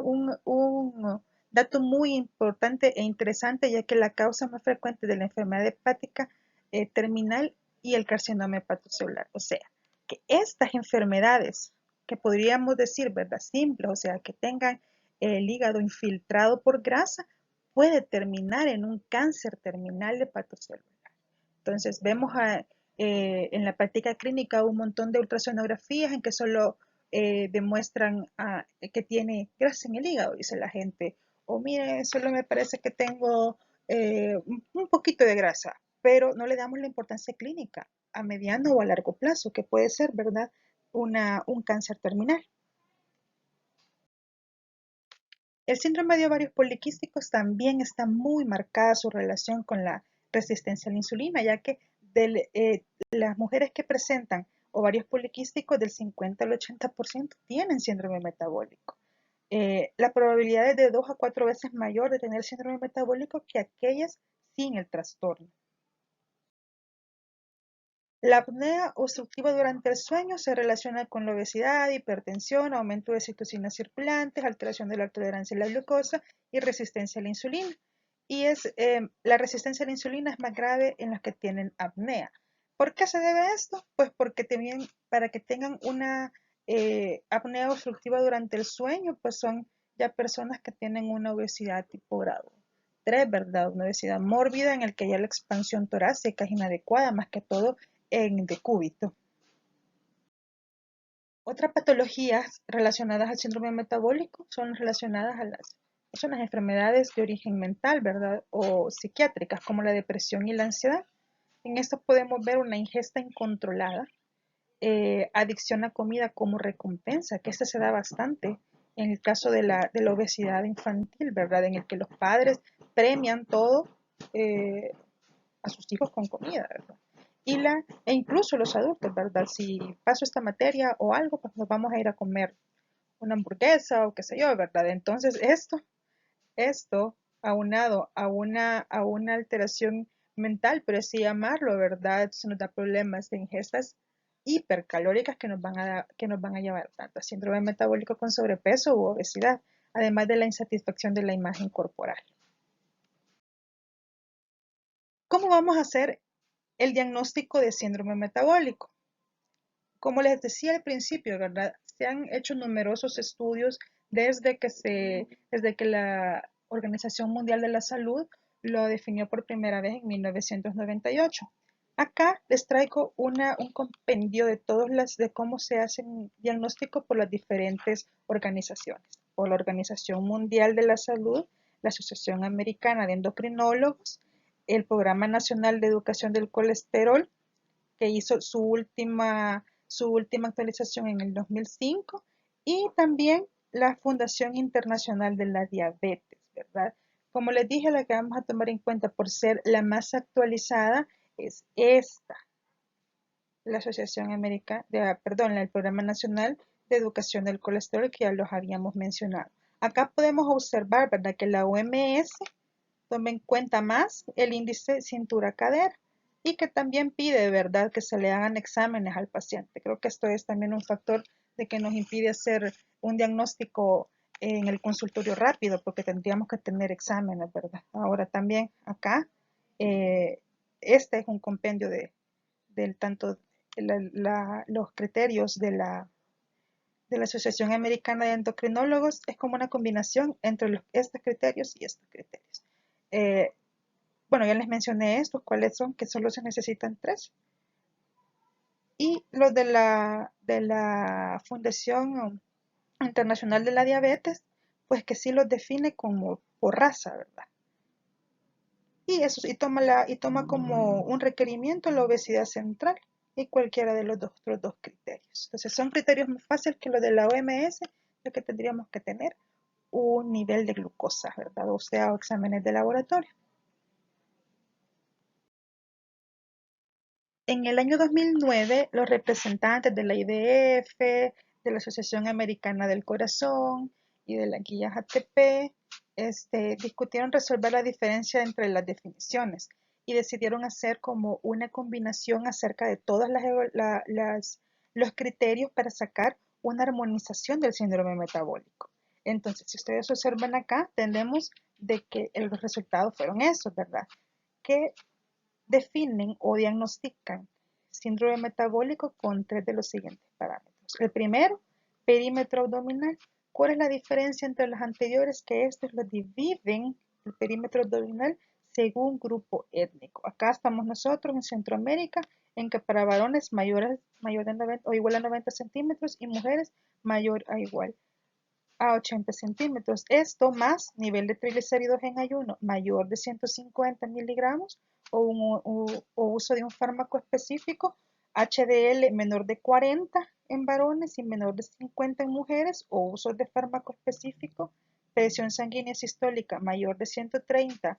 Un dato muy importante e interesante, ya que la causa más frecuente de la enfermedad hepática terminal y el carcinoma hepatocelular. O sea, que estas enfermedades que podríamos decir, ¿verdad? Simples, o sea, que tengan el hígado infiltrado por grasa, puede terminar en un cáncer terminal hepatocelular. Entonces, vemos en la práctica clínica un montón de ultrasonografías en que solo demuestran que tiene grasa en el hígado, dice la gente. O mire, solo me parece que tengo un poquito de grasa, pero no le damos la importancia clínica a mediano o a largo plazo, que puede ser, ¿verdad? Un cáncer terminal. El síndrome de ovarios poliquísticos también está muy marcada su relación con la resistencia a la insulina, ya que las mujeres que presentan ovarios poliquísticos del 50 al 80% tienen síndrome metabólico. La probabilidad es de 2 a 4 veces mayor de tener síndrome metabólico que aquellas sin el trastorno. La apnea obstructiva durante el sueño se relaciona con la obesidad, hipertensión, aumento de citocinas circulantes, alteración de la tolerancia a la glucosa y resistencia a la insulina. Y la resistencia a la insulina es más grave en los que tienen apnea. ¿Por qué se debe esto? Pues porque también para que tengan una apnea obstructiva durante el sueño, pues son ya personas que tienen una obesidad tipo grado 3, ¿verdad? Una obesidad mórbida en el que ya la expansión torácica es inadecuada, más que todo en decúbito. Otras patologías relacionadas al síndrome metabólico son relacionadas son las enfermedades de origen mental, ¿verdad? O psiquiátricas, como la depresión y la ansiedad. En esto podemos ver una ingesta incontrolada, adicción a comida como recompensa, que este se da bastante en el caso de la obesidad infantil, ¿verdad? En el que los padres premian todo eh, a sus hijos con comida, ¿verdad? E incluso los adultos, ¿verdad? Si paso esta materia o algo, pues nos vamos a ir a comer una hamburguesa o qué sé yo, ¿verdad? Entonces esto aunado a una alteración mental, pero así llamarlo, ¿verdad? Entonces nos da problemas de ingestas hipercalóricas que nos van a llevar tanto a síndrome metabólico con sobrepeso u obesidad, además de la insatisfacción de la imagen corporal. ¿Cómo vamos a hacer el diagnóstico de síndrome metabólico? Como les decía al principio, ¿verdad? Se han hecho numerosos estudios desde que la Organización Mundial de la Salud lo definió por primera vez en 1998. Acá les traigo un compendio de cómo se hacen diagnósticos por las diferentes organizaciones. Por la Organización Mundial de la Salud, la Asociación Americana de Endocrinólogos, el Programa Nacional de Educación del Colesterol, que hizo su última actualización en el 2005, y también la Fundación Internacional de la Diabetes, ¿verdad? Como les dije, la que vamos a tomar en cuenta por ser la más actualizada es esta. la Asociación Americana, perdón, el Programa Nacional de Educación del Colesterol, que ya los habíamos mencionado. Acá podemos observar, ¿verdad?, que la OMS tome en cuenta más el índice cintura-cadera y que también pide, ¿verdad?, que se le hagan exámenes al paciente. Creo que esto es también un factor de que nos impide hacer un diagnóstico en el consultorio rápido, porque tendríamos que tener exámenes, ¿verdad? Ahora también acá, este es un compendio del tanto los criterios de la Asociación Americana de Endocrinólogos, es como una combinación entre estos criterios y estos criterios. Eh, bueno, ya les mencioné estos, cuáles son, que solo se necesitan tres. Y los de la Fundación Internacional de la Diabetes, pues que sí los define como por raza, ¿verdad? Y eso, y toma como un requerimiento la obesidad central y cualquiera de los otros dos criterios. Entonces son criterios más fáciles que los de la OMS, ya que tendríamos que tener un nivel de glucosa, ¿verdad? O sea, exámenes de laboratorio. En el año 2009, los representantes de la IDF, de la Asociación Americana del Corazón y de la guía ATP discutieron resolver la diferencia entre las definiciones y decidieron hacer como una combinación acerca de todos los criterios para sacar una armonización del síndrome metabólico. Entonces, si ustedes observan acá, tenemos de que los resultados fueron esos, ¿verdad? Que definen o diagnostican síndrome metabólico con tres de los siguientes parámetros. El primero, perímetro abdominal. ¿Cuál es la diferencia entre los anteriores? Que estos los dividen, el perímetro abdominal, según grupo étnico. Acá estamos nosotros en Centroamérica, en que para varones mayor de 90 o igual a 90 centímetros y mujeres mayor a igual a 80 centímetros. Esto más nivel de triglicéridos en ayuno mayor de 150 miligramos o uso de un fármaco específico, HDL menor de 40 en varones y menor de 50 en mujeres o uso de fármaco específico, presión sanguínea sistólica mayor de 130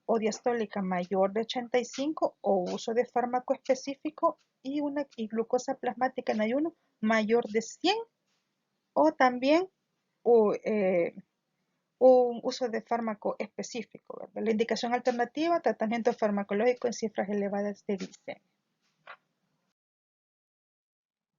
o diastólica mayor de 85 o uso de fármaco específico y glucosa plasmática en ayuno mayor de 100 o también o, un uso de fármaco específico, ¿verdad? La indicación alternativa, tratamiento farmacológico en cifras elevadas de glicemia.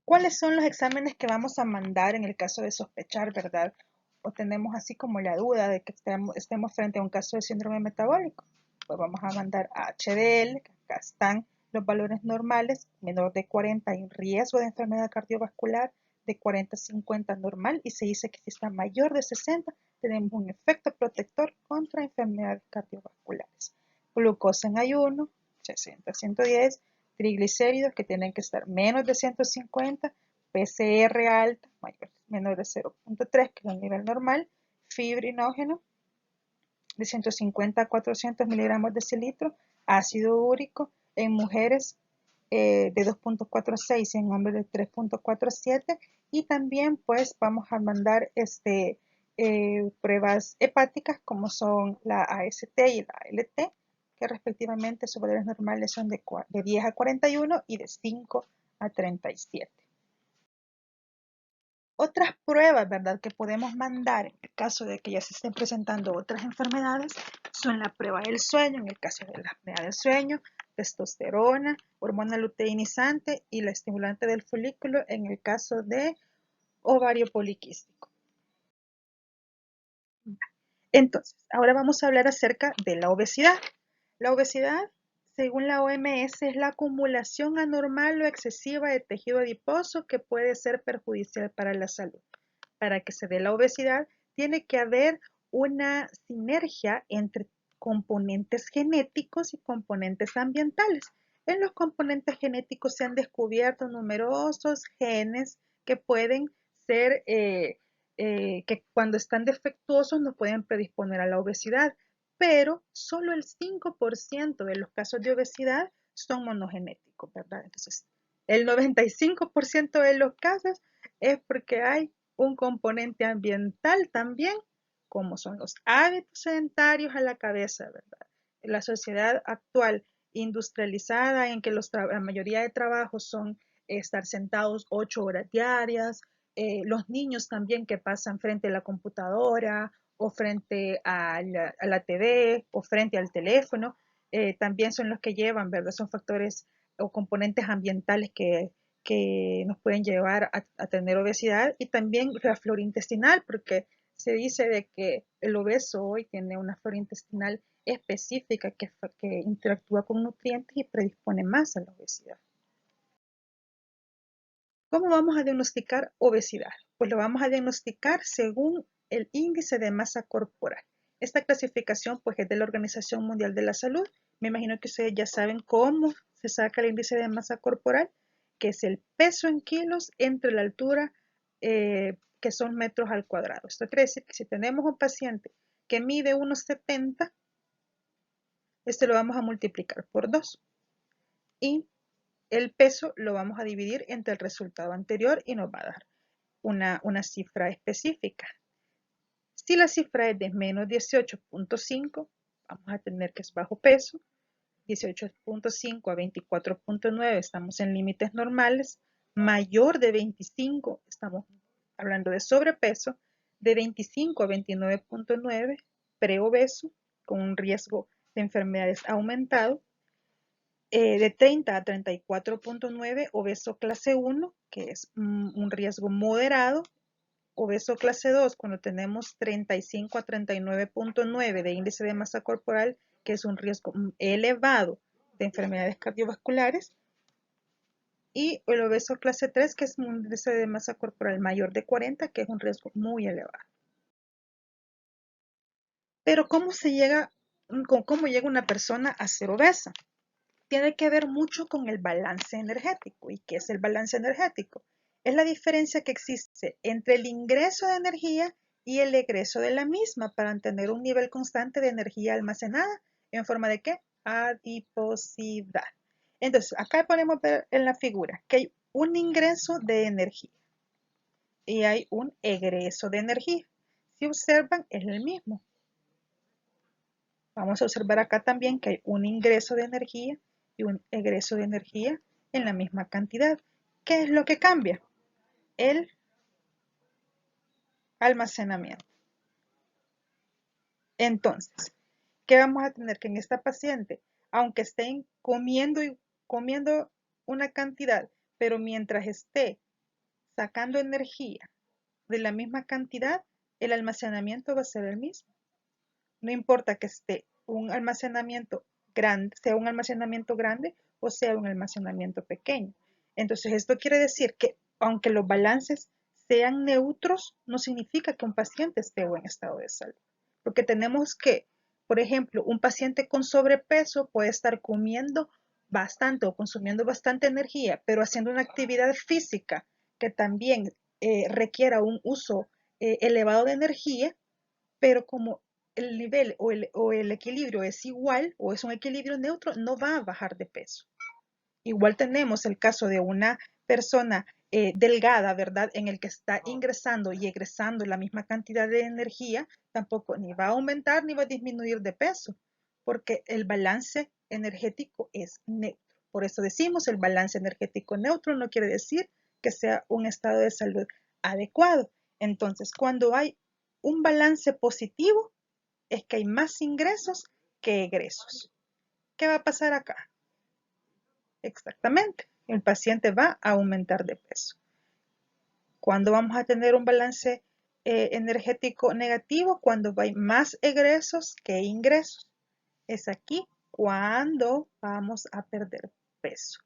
¿Cuáles son los exámenes que vamos a mandar en el caso de sospechar, verdad? O tenemos así como la duda de que estemos frente a un caso de síndrome metabólico. Pues vamos a mandar a HDL, que acá están los valores normales, menor de 40 hay un riesgo de enfermedad cardiovascular, de 40 a 50 normal, y se dice que si está mayor de 60 tenemos un efecto protector contra enfermedades cardiovasculares. Glucosa en ayuno, 60 a 110, triglicéridos que tienen que estar menos de 150, PCR alta, menor de 0.3, que es el nivel normal, fibrinógeno de 150 a 400 miligramos de decilitro, ácido úrico en mujeres de 2.46 y en hombres de 3.47, y también pues vamos a mandar pruebas hepáticas como son la AST y la ALT, que respectivamente sus valores normales son de 10 a 41 y de 5 a 37. Otras pruebas, ¿verdad?, que podemos mandar en el caso de que ya se estén presentando otras enfermedades son la prueba del sueño, en el caso de la apnea del sueño, testosterona, hormona luteinizante y la estimulante del folículo en el caso de ovario poliquístico. Entonces, ahora vamos a hablar acerca de la obesidad. La obesidad, según la OMS, es la acumulación anormal o excesiva de tejido adiposo que puede ser perjudicial para la salud. Para que se dé la obesidad, tiene que haber una sinergia entre componentes genéticos y componentes ambientales. En los componentes genéticos se han descubierto numerosos genes que pueden ser, que cuando están defectuosos nos pueden predisponer a la obesidad, pero solo el 5% de los casos de obesidad son monogenéticos, ¿verdad? Entonces, el 95% de los casos es porque hay un componente ambiental también, como son los hábitos sedentarios a la cabeza, ¿verdad? La sociedad actual industrializada en que la mayoría de trabajos son estar sentados 8 horas diarias, los niños también que pasan frente a la computadora o frente a la TV o frente al teléfono, también son los que llevan, ¿verdad? Son factores o componentes ambientales que nos pueden llevar a tener obesidad y también la flora intestinal, porque se dice de que el obeso hoy tiene una flora intestinal específica que interactúa con nutrientes y predispone más a la obesidad. ¿Cómo vamos a diagnosticar obesidad? Pues lo vamos a diagnosticar según el índice de masa corporal. Esta clasificación pues es de la Organización Mundial de la Salud. Me imagino que ustedes ya saben cómo se saca el índice de masa corporal, que es el peso en kilos entre la altura, que son metros al cuadrado. Esto quiere decir que si tenemos un paciente que mide unos 70, este lo vamos a multiplicar por 2 y el peso lo vamos a dividir entre el resultado anterior y nos va a dar una cifra específica. Si la cifra es de menos 18.5, vamos a tener que es bajo peso. 18.5 a 24.9 estamos en límites normales. Mayor de 25 estamos hablando de sobrepeso. De 25 a 29.9 preobeso con un riesgo de enfermedades aumentado. De 30 a 34.9 obeso clase 1, que es un riesgo moderado. Obeso clase 2 cuando tenemos 35 a 39.9 de índice de masa corporal, que es un riesgo elevado de enfermedades cardiovasculares. Y el obeso clase 3, que es un índice de masa corporal mayor de 40, que es un riesgo muy elevado. Pero ¿cómo llega una persona a ser obesa? Tiene que ver mucho con el balance energético. ¿Y qué es el balance energético? Es la diferencia que existe entre el ingreso de energía y el egreso de la misma para mantener un nivel constante de energía almacenada en forma de ¿qué? Adiposidad. Entonces, acá podemos ver en la figura que hay un ingreso de energía y hay un egreso de energía. Si observan, es el mismo. Vamos a observar acá también que hay un ingreso de energía y un egreso de energía en la misma cantidad. ¿Qué es lo que cambia? El almacenamiento. Entonces, ¿qué vamos a tener? Que en esta paciente, aunque estén comiendo una cantidad, pero mientras esté sacando energía de la misma cantidad, el almacenamiento va a ser el mismo. No importa que esté un almacenamiento grande, sea un almacenamiento grande o sea un almacenamiento pequeño. Entonces, esto quiere decir que aunque los balances sean neutros, no significa que un paciente esté en buen estado de salud. Porque tenemos que, por ejemplo, un paciente con sobrepeso puede estar comiendo bastante o consumiendo bastante energía, pero haciendo una actividad física que también requiera un uso elevado de energía, pero como el nivel o el equilibrio es igual o es un equilibrio neutro, no va a bajar de peso. Igual tenemos el caso de una persona delgada, ¿verdad? En el que está ingresando y egresando la misma cantidad de energía, tampoco ni va a aumentar ni va a disminuir de peso, porque el balance energético es neutro. Por eso decimos el balance energético neutro no quiere decir que sea un estado de salud adecuado. Entonces, cuando hay un balance positivo, es que hay más ingresos que egresos. ¿Qué va a pasar acá? Exactamente, el paciente va a aumentar de peso. ¿Cuándo vamos a tener un balance energético negativo? Cuando hay más egresos que ingresos. Es aquí cuando vamos a perder peso.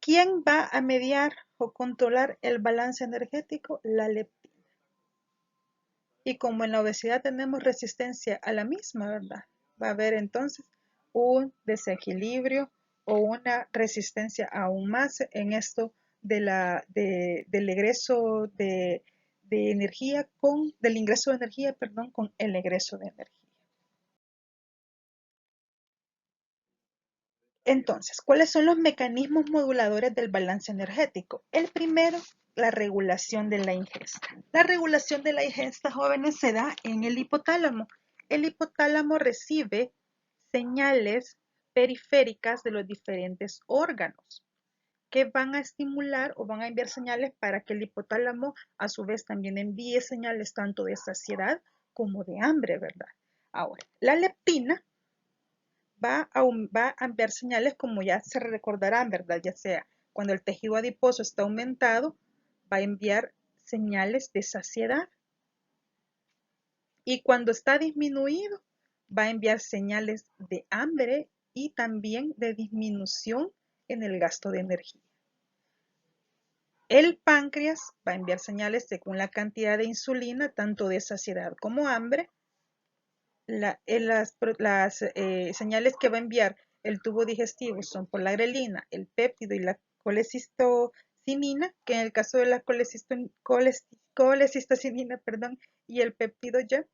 ¿Quién va a mediar o controlar el balance energético? La leptina. Y como en la obesidad tenemos resistencia a la misma, ¿verdad? Va a haber entonces un desequilibrio o una resistencia aún más en esto del egreso de energía del ingreso de energía, perdón, con el egreso de energía. Entonces, ¿cuáles son los mecanismos moduladores del balance energético? El primero, la regulación de la ingesta. La regulación de la ingesta, jóvenes, se da en el hipotálamo. El hipotálamo recibe señales periféricas de los diferentes órganos. que van a estimular o van a enviar señales para que el hipotálamo a su vez también envíe señales tanto de saciedad como de hambre, ¿verdad? Ahora, la leptina va a enviar señales como ya se recordarán, ¿verdad? Ya sea cuando el tejido adiposo está aumentado, va a enviar señales de saciedad. Y cuando está disminuido, va a enviar señales de hambre y también de disminución en el gasto de energía. El páncreas va a enviar señales según la cantidad de insulina, tanto de saciedad como hambre. Las señales que va a enviar el tubo digestivo son por la grelina, el péptido y la colecistocinina, que en el caso de la colecistocinina, perdón, y el péptido ya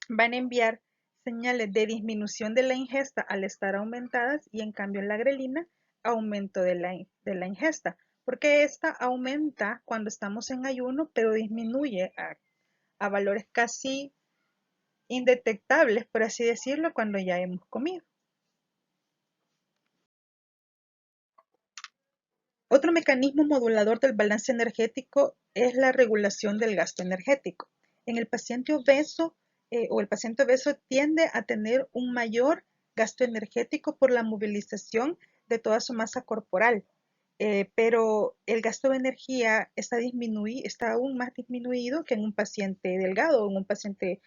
van a enviar señales de disminución de la ingesta al estar aumentadas y en cambio la grelina aumento de la ingesta, porque esta aumenta cuando estamos en ayuno, pero disminuye a valores casi indetectables, por así decirlo, cuando ya hemos comido. Otro mecanismo modulador del balance energético es la regulación del gasto energético. En el paciente obeso el paciente obeso tiende a tener un mayor gasto energético por la movilización de toda su masa corporal, pero el gasto de energía está aún más disminuido que en un paciente delgado o en un paciente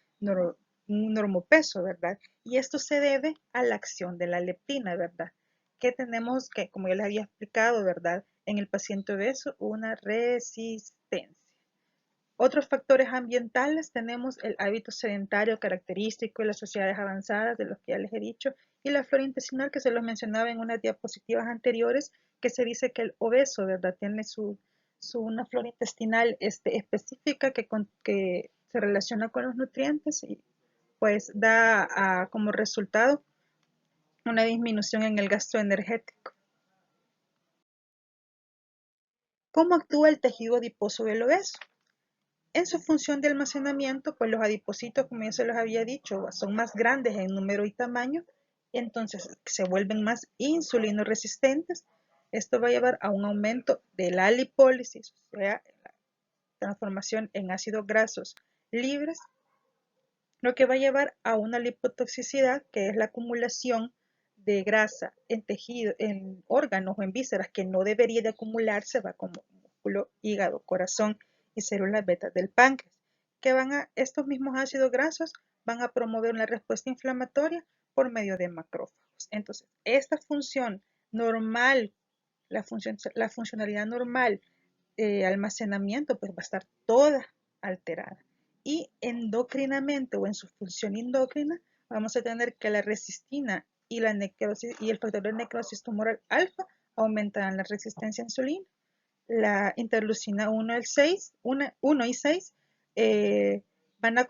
un normopeso, ¿verdad? Y esto se debe a la acción de la leptina, ¿verdad? Que tenemos que, como ya les había explicado, ¿verdad? En el paciente obeso, una resistencia. Otros factores ambientales tenemos el hábito sedentario característico de las sociedades avanzadas, de los que ya les he dicho, y la flora intestinal que se los mencionaba en unas diapositivas anteriores, que se dice que el obeso, ¿verdad? Tiene una flora intestinal específica que se relaciona con los nutrientes y pues da como resultado una disminución en el gasto energético. ¿Cómo actúa el tejido adiposo del obeso? En su función de almacenamiento, pues los adipocitos, como ya se los había dicho, son más grandes en número y tamaño, entonces se vuelven más insulinoresistentes. Esto va a llevar a un aumento de la lipólisis, o sea, la transformación en ácidos grasos libres, lo que va a llevar a una lipotoxicidad, que es la acumulación de grasa en tejido, en órganos o en vísceras que no debería de acumularse, va como músculo, hígado, corazón y células betas del páncreas, que estos mismos ácidos grasos van a promover una respuesta inflamatoria por medio de macrófagos. Entonces, esta función normal, la funcionalidad normal almacenamiento, pues va a estar toda alterada. Y endocrinamente o en su función endocrina, vamos a tener que la resistina y la necrosis y el factor de necrosis tumoral alfa aumentarán la resistencia a insulina. La interleucina 1 y 6 van a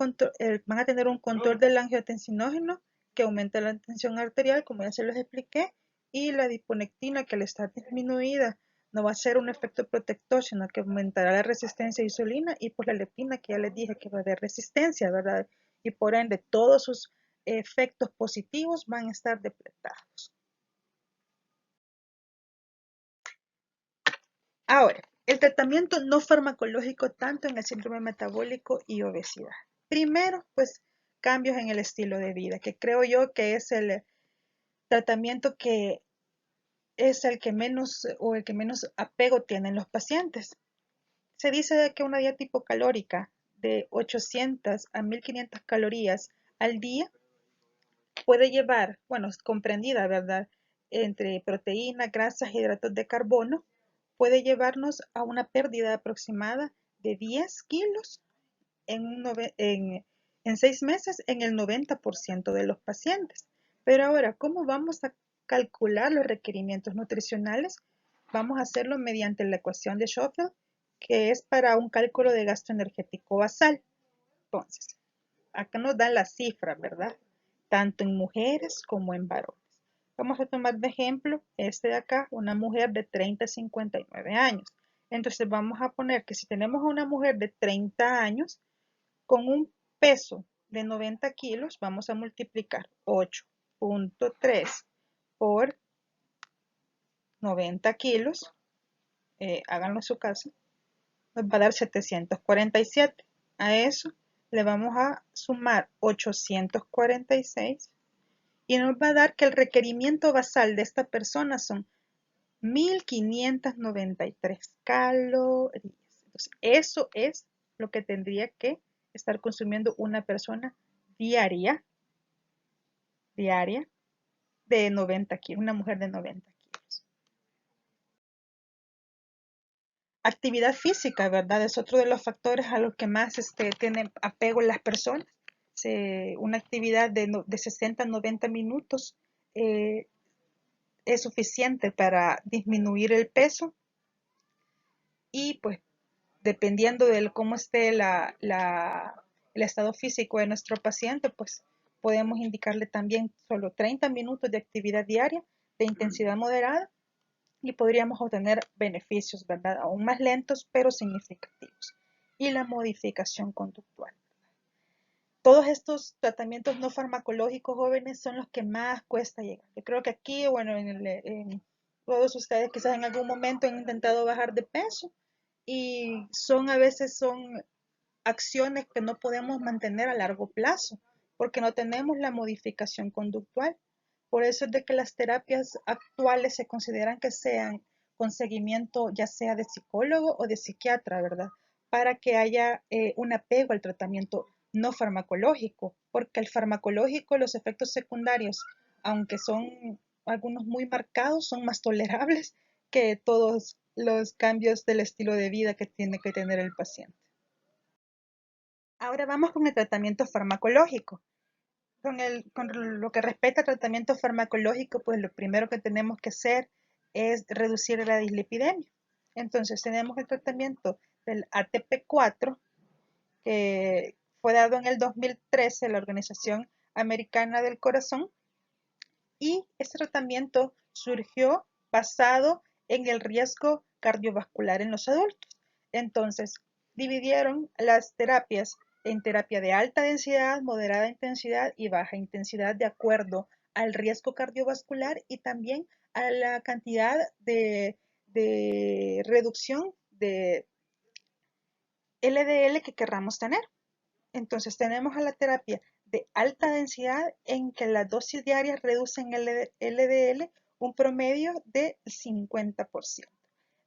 tener un control del angiotensinógeno que aumenta la tensión arterial, como ya se los expliqué, y la adiponectina, que al estar disminuida no va a ser un efecto protector, sino que aumentará la resistencia a insulina, y por la leptina, que ya les dije que va a haber resistencia, ¿verdad? Y por ende todos sus efectos positivos van a estar depletados. Ahora, el tratamiento no farmacológico tanto en el síndrome metabólico y obesidad. Primero, pues cambios en el estilo de vida, que creo yo que es el tratamiento que es el que menos o el que menos apego tienen los pacientes. Se dice que una dieta hipocalórica de 800 a 1500 calorías al día puede llevar, bueno, es comprendida, ¿verdad? Entre proteínas, grasas, hidratos de carbono, puede llevarnos a una pérdida aproximada de 10 kilos en 6 meses en el 90% de los pacientes. Pero ahora, ¿cómo vamos a calcular los requerimientos nutricionales? Vamos a hacerlo mediante la ecuación de Schofield, que es para un cálculo de gasto energético basal. Entonces, acá nos dan las cifras, ¿verdad? Tanto en mujeres como en varones. Vamos a tomar de ejemplo este de acá, una mujer de 30 a 59 años. Entonces vamos a poner que si tenemos a una mujer de 30 años con un peso de 90 kilos, vamos a multiplicar 8.3 por 90 kilos háganlo en su casa, nos va a dar 747. A eso le vamos a sumar 846 y nos va a dar que el requerimiento basal de esta persona son 1593 calorías. Entonces, eso es lo que tendría que estar consumiendo una persona diaria de 90 kilos, una mujer de 90 kilos. Actividad física, ¿verdad? Es otro de los factores a los que más tienen apego las personas. Una actividad de 60 a 90 minutos eh, es suficiente para disminuir el peso y pues dependiendo de cómo esté el estado físico de nuestro paciente, pues podemos indicarle también solo 30 minutos de actividad diaria de intensidad moderada y podríamos obtener beneficios, ¿verdad? Aún más lentos, pero significativos. Y la modificación conductual. Todos estos tratamientos no farmacológicos jóvenes son los que más cuesta llegar. Yo creo que aquí, bueno, todos ustedes quizás en algún momento han intentado bajar de peso y a veces son acciones que no podemos mantener a largo plazo porque no tenemos la modificación conductual. Por eso es de que las terapias actuales se consideran que sean con seguimiento ya sea de psicólogo o de psiquiatra, ¿verdad? Para que haya un apego al tratamiento no farmacológico, porque el farmacológico, los efectos secundarios, aunque son algunos muy marcados, son más tolerables que todos los cambios del estilo de vida que tiene que tener el paciente. Ahora vamos con el tratamiento farmacológico. Con lo que respecta al tratamiento farmacológico, pues lo primero que tenemos que hacer es reducir la dislipidemia. Entonces tenemos el tratamiento del ATP4, que fue dado en el 2013 a la Organización Americana del Corazón, y este tratamiento surgió basado en el riesgo cardiovascular en los adultos. Entonces, dividieron las terapias en terapia de alta densidad, moderada intensidad y baja intensidad de acuerdo al riesgo cardiovascular y también a la cantidad de reducción de LDL que querramos tener. Entonces tenemos a la terapia de alta densidad en que las dosis diarias reducen el LDL un promedio de 50%.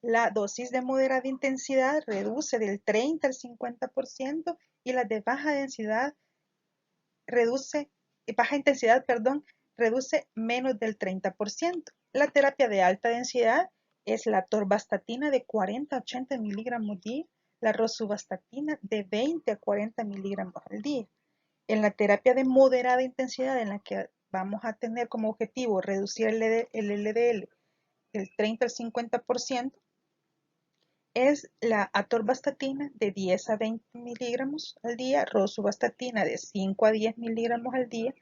La dosis de moderada intensidad reduce del 30 al 50% y la de baja intensidad, perdón, reduce menos del 30%. La terapia de alta densidad es la atorvastatina de 40 a 80 miligramos día, la rosuvastatina de 20 a 40 miligramos al día. En la terapia de moderada intensidad, en la que vamos a tener como objetivo reducir el LDL del 30 al 50%, es la atorvastatina de 10 a 20 miligramos al día, rosuvastatina de 5 a 10 miligramos al día,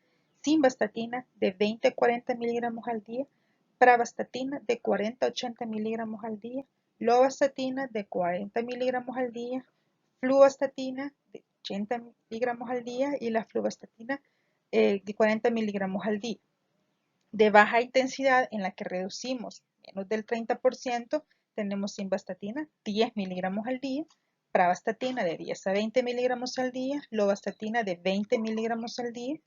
simvastatina de 20 a 40 miligramos al día, pravastatina de 40 a 80 miligramos al día, lovastatina de 40 miligramos al día, fluvastatina de 80 miligramos al día y la fluvastatina de 40 miligramos al día. De baja intensidad, en la que reducimos menos del 30%, tenemos simvastatina 10 miligramos al día, pravastatina de 10 a 20 miligramos al día, lovastatina de 20 miligramos al día,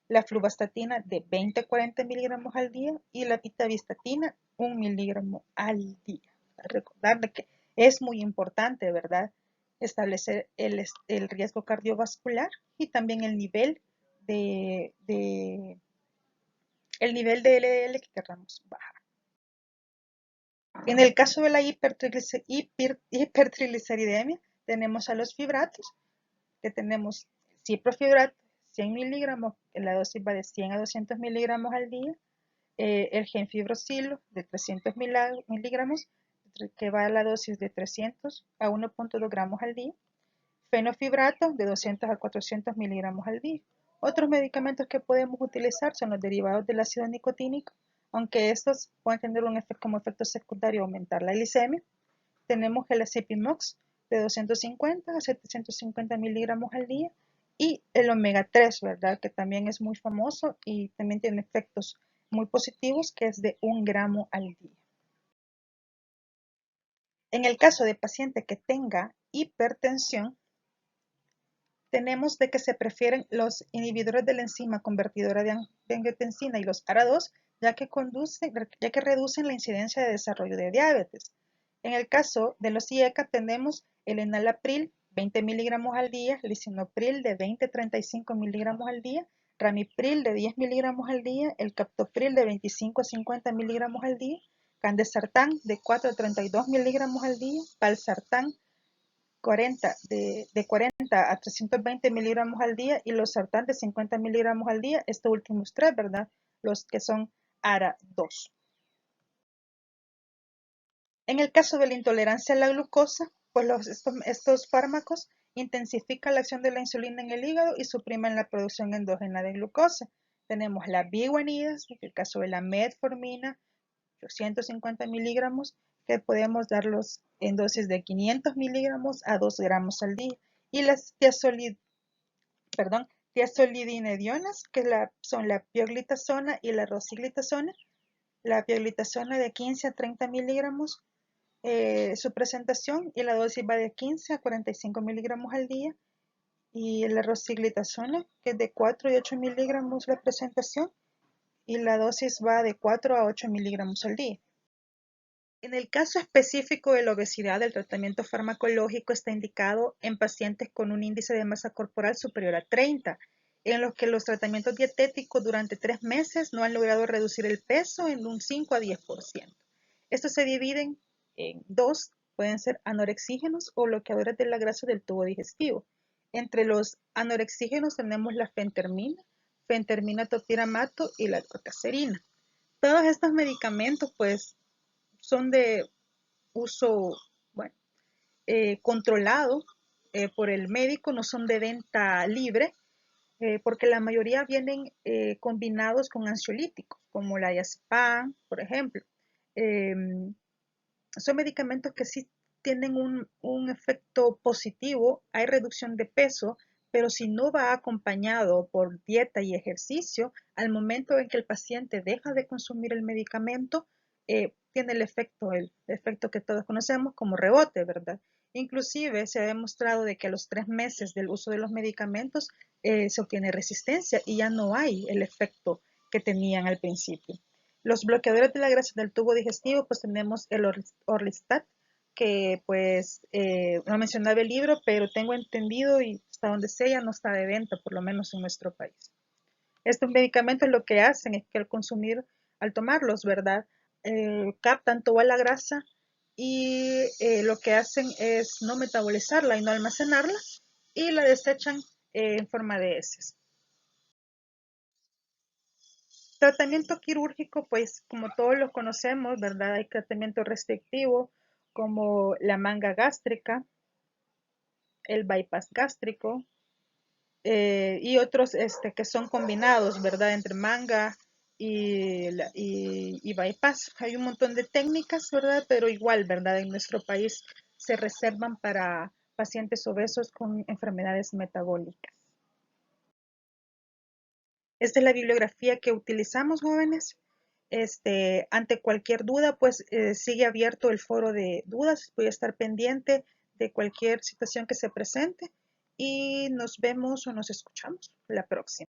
la fluvastatina de 20 a 40 miligramos al día y la pitavastatina 1 miligramo al día. Recordarle que es muy importante, ¿verdad?, establecer el riesgo cardiovascular y también el nivel de LDL que queramos bajar. En el caso de la hipertrigliceridemia, tenemos a los fibratos, que tenemos ciprofibrato, 100 miligramos, la dosis va de 100 a 200 miligramos al día, el genfibrocilo de 300 miligramos, que va a la dosis de 300 a 1.2 gramos al día, fenofibrato de 200 a 400 miligramos al día. Otros medicamentos que podemos utilizar son los derivados del ácido nicotínico, aunque estos pueden tener como efecto secundario aumentar la glicemia. Tenemos el acipimox de 250 a 750 miligramos al día y el omega 3, ¿verdad?, que también es muy famoso y también tiene efectos muy positivos, que es de 1 gramo al día. En el caso de paciente que tenga hipertensión, tenemos de que se prefieren los inhibidores de la enzima convertidora de angiotensina y los ARA2, ya que reducen la incidencia de desarrollo de diabetes. En el caso de los IECA tenemos el enalapril 20 miligramos al día, lisinopril de 20 a 35 miligramos al día, ramipril de 10 miligramos al día, el captopril de 25 a 50 miligramos al día, candesartán de 4 a 32 miligramos al día, valsartán 40 a 320 miligramos al día y los sartán de 50 miligramos al día, estos últimos tres, ¿verdad? Los que son ARA2. En el caso de la intolerancia a la glucosa, pues estos fármacos intensifican la acción de la insulina en el hígado y suprimen la producción endógena de glucosa. Tenemos la biguanida, en el caso de la metformina, 850 miligramos, que podemos darlos en dosis de 500 miligramos a 2 gramos al día. Y las tiazolidinedionas, que son la pioglitazona y la rosiglitazona. La pioglitazona de 15 a 30 miligramos, su presentación, y la dosis va de 15 a 45 miligramos al día. Y la rosiglitazona, que es de 4 y 8 miligramos la presentación, y la dosis va de 4 a 8 miligramos al día. En el caso específico de la obesidad, el tratamiento farmacológico está indicado en pacientes con un índice de masa corporal superior a 30, en los que los tratamientos dietéticos durante 3 meses no han logrado reducir el peso en un 5 a 10%. Estos se dividen en dos, pueden ser anorexígenos o bloqueadores de la grasa del tubo digestivo. Entre los anorexígenos tenemos la fentermina topiramato y la corcacerina. Todos estos medicamentos pues son de uso, bueno, controlado por el médico, no son de venta libre, porque la mayoría vienen combinados con ansiolíticos, como la diazepam, por ejemplo. Eh, Son medicamentos que sí tienen un efecto positivo, hay reducción de peso, pero si no va acompañado por dieta y ejercicio, al momento en que el paciente deja de consumir el medicamento, tiene el efecto que todos conocemos como rebote, ¿verdad? Inclusive se ha demostrado de que a los 3 meses del uso de los medicamentos se obtiene resistencia y ya no hay el efecto que tenían al principio. Los bloqueadores de la grasa del tubo digestivo, pues tenemos el Orlistat, que pues no mencionaba el libro, pero tengo entendido y hasta donde sé ya no está de venta, por lo menos en nuestro país. Estos medicamentos lo que hacen es que al tomarlos, ¿verdad? Captan toda la grasa y lo que hacen es no metabolizarla y no almacenarla y la desechan en forma de heces. Tratamiento quirúrgico, pues como todos lo conocemos, ¿verdad? Hay tratamiento restrictivo como la manga gástrica, el bypass gástrico y otros que son combinados, ¿verdad? Entre manga y bypass. Hay un montón de técnicas, ¿verdad? Pero igual, ¿verdad? En nuestro país se reservan para pacientes obesos con enfermedades metabólicas. Esta es la bibliografía que utilizamos, jóvenes. Ante cualquier duda, pues sigue abierto el foro de dudas. Voy a estar pendiente de cualquier situación que se presente y nos vemos o nos escuchamos la próxima.